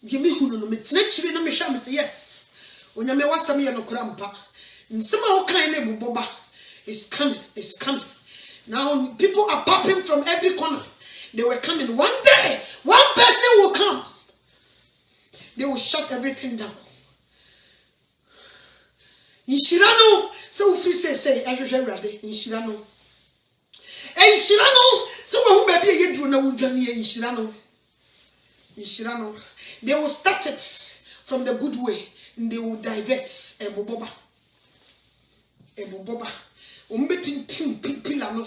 Give me who no me tnetchi no me sham say yes. Onyame wasam ye no krampa. Nsema kind of boba. It's coming. It's coming. Now people are popping from every corner. They were coming. One day, one person will come. They will shut everything down. In Shirano, so free say, every ready. In Shirano. In Shirano, so who baby you do no journey in Shirano. In Shirano. They will start it from the good way and they will divert Eboboba. Eboboba. Umbetin team pilano.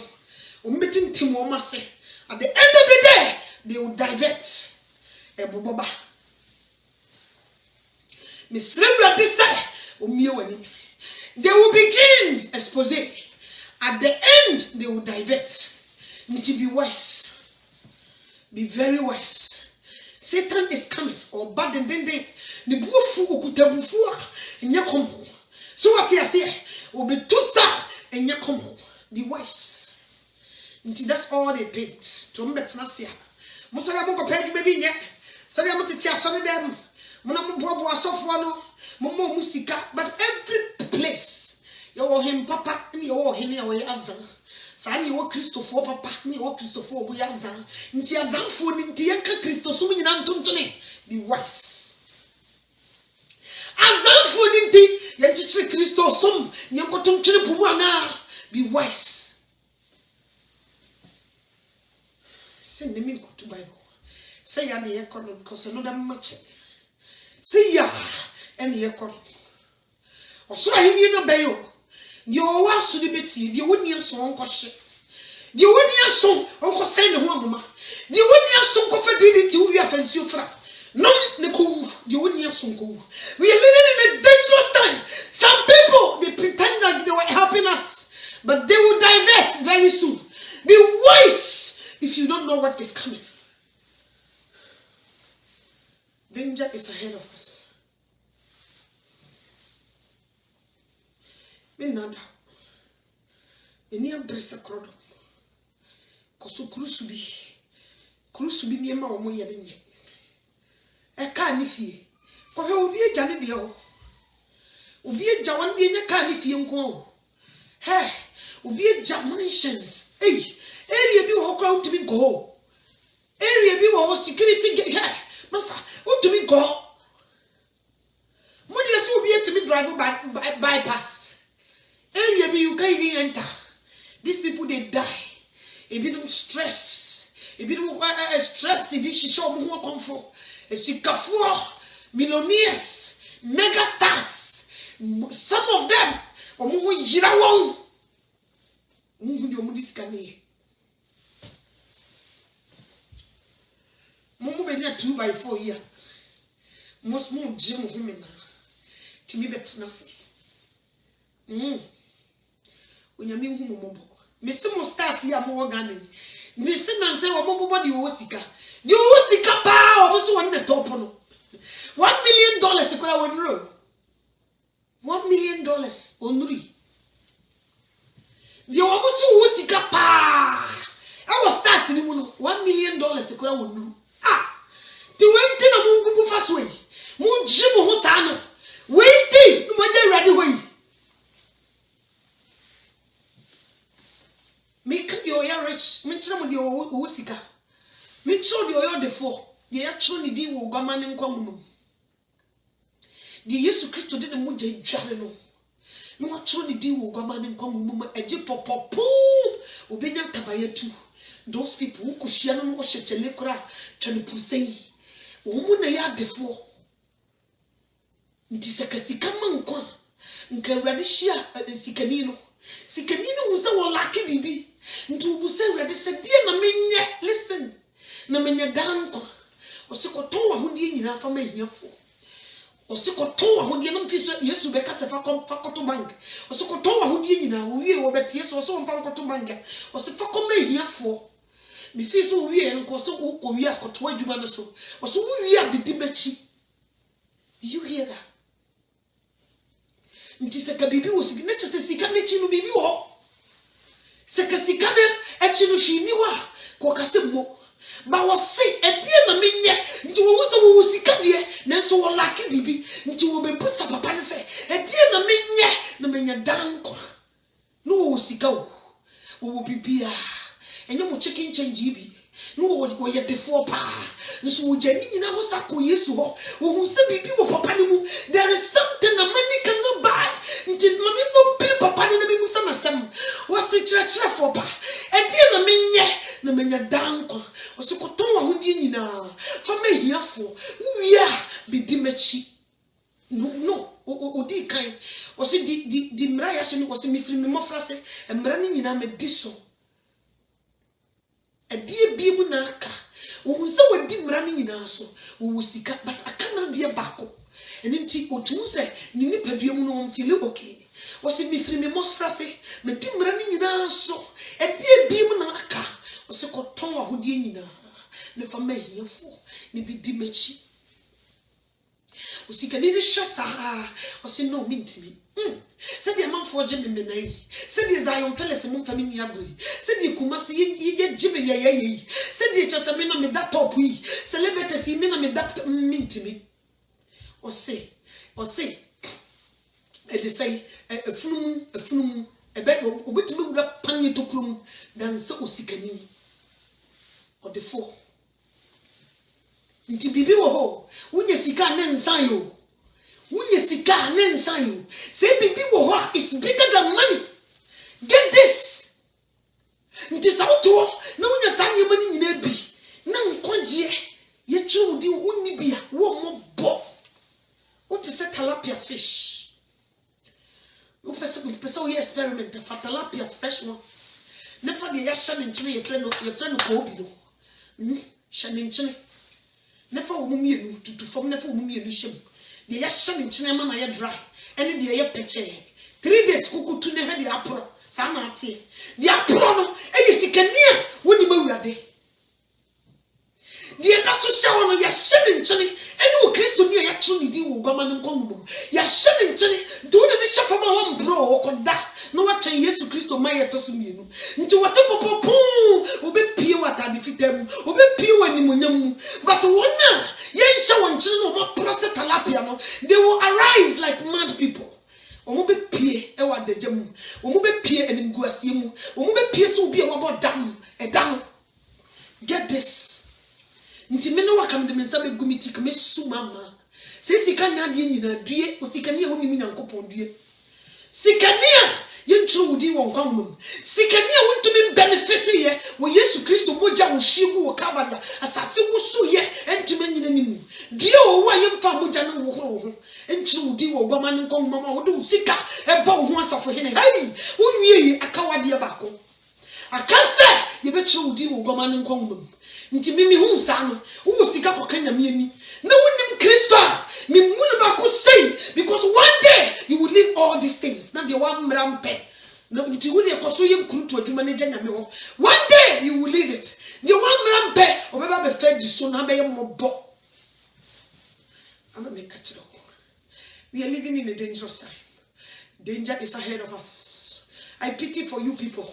Umbetin team omase. At the end of the day, they will divert Eboboba. Miss Rebra this side, they will begin expose. At the end, they will divert. Need to be wise. Be very wise. Satan is coming. Or bad and then they bufu ukutabufu and yakomo. So what you say will be too sad and yakomo. Be wise. Until that's all they paint. To mbet nasia. Musara moko peg baby yet. Sorry, I'm to tell some of them. But every place, you owe him papa, and you owe him away azan. Sani wo Christopher papa, ni wo Christopher wo yazan. Nti azan fo ni nti yanka Christo so nyina ntontone. Be wise. Azan fo ni nti yanchichire Christo som yankotontone pumu ana. Be wise. Send them in to Bible. Say ya ne ekono because another match. See ya, and ye call. Or so I need no bayo. You are so liberty, you wouldn't hear so shit. You wouldn't hear so, Uncle Send the woman. You wouldn't hear so confident to your fancy fra. No, Nicole, you wouldn't hear so cool. We are living in a dangerous time. Some people they pretend that they were helping us, but they will divert very soon. Be wise if you don't know what is coming. Danger is ahead of us. Menada. Eni ambresa krodo. Koso krusubi. Krusubi ni ema omo ye nye. E ka ni fie. Ko he obi eja ne de ho. Obi eja wan de nya ka ni fie nko. He, obi eja mansions. Area bi wo kra utimi go. Area bi wo security get here. Masa, what do we go? What do you so be to me drive by bypass? Area be you can't even enter. These people they die. A bit of stress. A bit of stress. A bit she show more comfort. A sikafu millionaires, mega stars. Some of them are more yirawong. Momo be nya 2x4 here. Most more gym women. To me bet na se. Onyame hu mombo. Me se mo stars here mo Ghana. Me se na se wo mombo body wo sika. Di wo sika pa wo so won the top no. $1 million ekora won ro. $1 million onuri. Di wo so wo sika pa. I was stars ni mu no. $1 million ekora won ro. Ti wenti na mu gugu faswe mu jimu ho sa no wenti no maja ready hoyi me ka yo ya rich me tira mo de o sika me tro de o yo de fo Ye achro ni di wo gwama ne nkwa di Yesu Kristo de mu je dware no no achro ni di wo gwama ne nkwa mum eje popopo obenya tabayatu those people who kushia no wo hyechele kora twani pusei wo mu na ya defo nti sekasika mankwa nka wade hia sikani no wo se wo laki bibi nti wo se wade se die na menye listen na menye danko osikoton wa hundie nyina fa ma hiafo osikoton wa hundie na mfiso Yesu be kasa fa koto bank osikoton wa hundie nyina wo wie wo betie so so mfa koto bank osifa ko ma hiafo mi fiso wie nko so ko wie akoto adwuma no so oso wo wie abidi machi. You hear that? Nti seka bibi wo sika na chese sika na chi no bibi wo seka sika na echi no shi ni wa ko kase mo ba wo se edie na menye nti wo so wo sika de na so wo laki bibi nti wo be busa papa ne se edie na menye danko no wo sika wo bibia enye mo chicken change bi no wo ye defo pa nso wo jani nyina ho sako Yesu ho wo se bibi wo papa ne mu there is something a money cannot buy nti mami mo pe papa ne me musa na sem wo se chira fo pa edie na menye danko wo se ko ton wa ho die nyina fa ma hiafo wia bidi machi no o di kan o se di mra ya hye ne wo se mi firi me mofra se mra ne nyina me di so edie biebu na aka wo se wadi mra ne nyina so wo sika but aka na de baako eni nti otu se ni nipa bia mu no mfili okay wo se mi firi me mofra se me di mra ne nyina so edie biebu na aka wo se ko ton wa hodie nyina ne fa ma hiafo ne bi di machi usika ni shasa osi no mintimi se di amanfo je me menai se di Zion Felix mo mfa me ni agoi se di kumasi ye jibe ye se di chasa me na me da top yi celebrity me na me da mintimi osi e de say funum ebe obetimi wura panye tokrum dan se usika ni odefo nti bibi wo ho wunye sika ne nsan yo say bibi wo ho is bigger than money. Get this nti sauto na wunye sanye mani nyina bi na nkonje ye chudi wunni bia wo mo bo what is a tilapia fish you person here experiment for tilapia fresh one never the yasha nchine ye friend ko obi no shane nchine never wo mumienu tutu fom never wo mumienu shem de ya shame nchine ma na ye dry ene de ye peche 3 days kukutu ne he de apro sa na ate de apro no e sikania woni mawurade de na so sha no ya shame nchine ene wo Kristo ni ya tru ni di wo gwama ne nkomo ya shame nchine do ne shafa ma wo mbro wo konda no wa twen Yesu Kristo ma ye to so mienu nti wote popopo obe pie wata de fitam obe pie wani munyam but wona ye nsha won chine no ma prose talapia no they will arise like mad people omo be pie e wa dejam omo be pie enim guasie mu omo be pie so obi e wo bodam e dan get this nti me no wakam de mensa be gumiti kame su mama se sika nya de nyina due o sika ne ho nyimi nyankopon due sikania yentro wudi won kwamum sikania wontumi benefit ye wo Yesu Kristo moja wo shigu wo kabaria asase wusu ye entime nyina nimu die o wa yemfa moja no wo ho entro wudi wo gwama ne nkom mama wo do sika e ba wo ho asafo hene hey wonwie yi akawade baako akase ye betro wudi wo gwama ne nkom nti mimi hu sa no wo sika kokanya miani na wonim Kristo mi munu ba ko say because one day you will leave all these things na de wa mrampe na nti wo de koso yem krutu adwuma ne ganya me ho one day you will leave it de wa mrampe obeba be fed so na be yem mobo I'm gonna make it. We are living in a dangerous time. Danger is ahead of us. I pity for you people.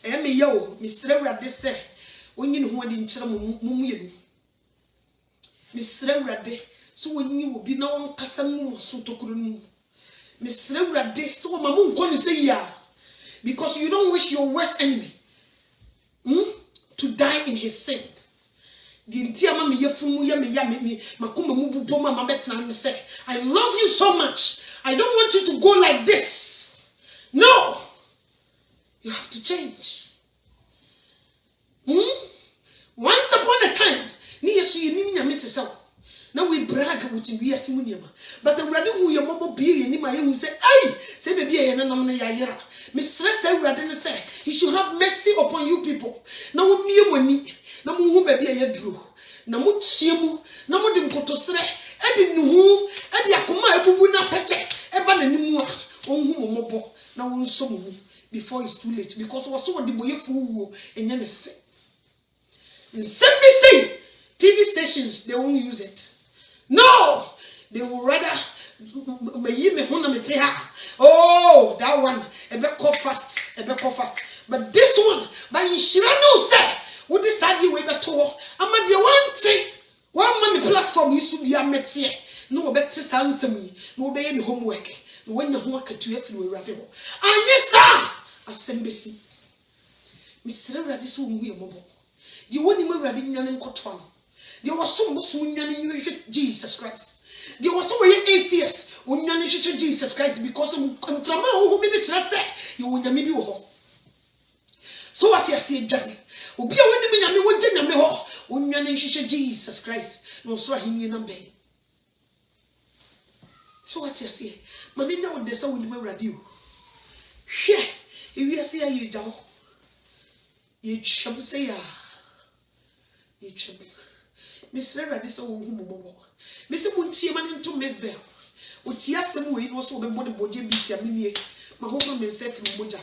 Me yo misre wrade se onyi ne ho ade nkyere mumu yenu misre wrade so onyi obi na won kasa mu so tokuru nu misre wrade so mamu nko ne say ya because you don't wish your worst enemy to die in his sin. di ntia ma me yefumu ye me ya me makoma mu bubo ma betena ne say I love you so much. I don't want you to go like this. No. You have to change. Once upon a time, ni yesu ye nim nyame te saw. Now we brag with we asimu niema. But the ready who your mobile be ye ni ma ye hu say, "Ay, say baby ye na nam na ya yera." Me stress say we ade say, he should have mercy upon you people. Now we mie wani, na mu hu baby ye duro. Na mu tie mu, na mu de nkotosre, e de nuhu, e de akoma ebubu na peche, e ba na nimu a, onhu momobo, na won so mu before it's too late because was so the boye fu enye ne fe. In say TV stations they won't use it. No, they will rather oh that one a bit call fast, but this one by Shira no say what decide you way better. I'm at the one money platform you should be a métier. No better answer me, no be any homework. When the homework at you everywhere radio. And yes, sir. Assembly. Mr. Radis whom we are mobile. You won't even read in your cotton. There was so much when you Jesus Christ. There was so many atheists when you Jesus Christ because of who made it say you will never be home. So what you say, Johnny? Will be a winning and we didn't know when you Jesus Christ. No, so he in a bay. So what you say? Mammy, now the sound will radio. Share. If you see you down, you shall say, you shall be. Miss Rera, this old woman, Miss Muntiaman into Miss Bell. What yes, some way was over more than Bodia Bitia Minia, my home and self from Moja.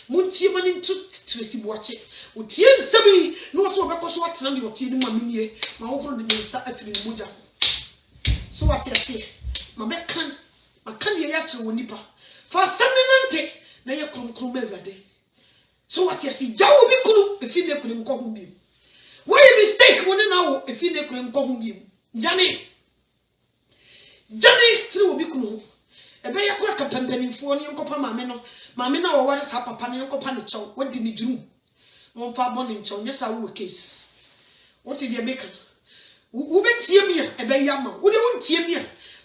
Muntiaman into Tracy watch it. What yes, Sammy, no so because what's on your tea, Maminia, my home and self from Moja. So what you say, my back can't, my candy yatch will nipper. For some na ye krum everyday. So what you see, Jaw be kuru if you ne couldn't call him. Why mistake when now if you ne couldn't call him? Johnny through be kuru. A bear crack a pampany for any uncle Mamma or what is her papa and uncle Panichow. What did he do? One far bonding chow, yes, I will case. What is your bacon? Who bet see me a bear yammer? Would you want see me?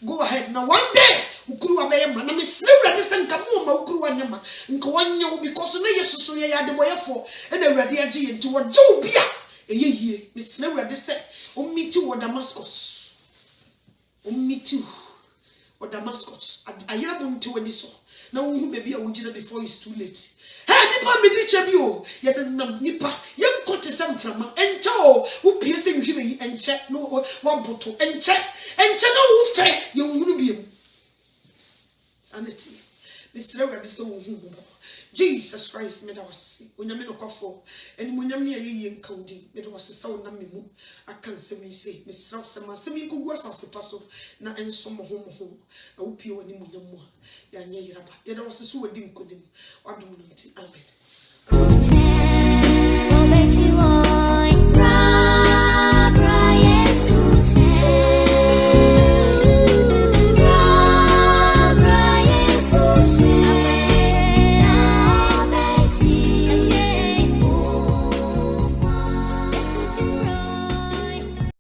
Go ahead now. One day, Ukuru Abayama, and I'm still ready to send Kamuma, Ukuruanyama, and Kawanyo because no yes, so ya the way for, and a radiaji into a Jobia. A year, Miss Never de set, or me too, or Damascus. Oh, me too, or Damascus. I am to a disso. Now, who may be a original before it's too late. Hey, Nipa Medichabio, yet a Nipa, young contestant from and Joe, who piercing him and check no one bottle and check no fair, you will be. Anity, Miss Rera, this old Jesus Christ made us see when you made a coffee, and when you're near ye counting, it was a sound name. I can't say, Miss Rossama, semi good was as a puzzle, not in some home. I hope you any more. Yet I was a sword, didn't couldn't. What do you Amen.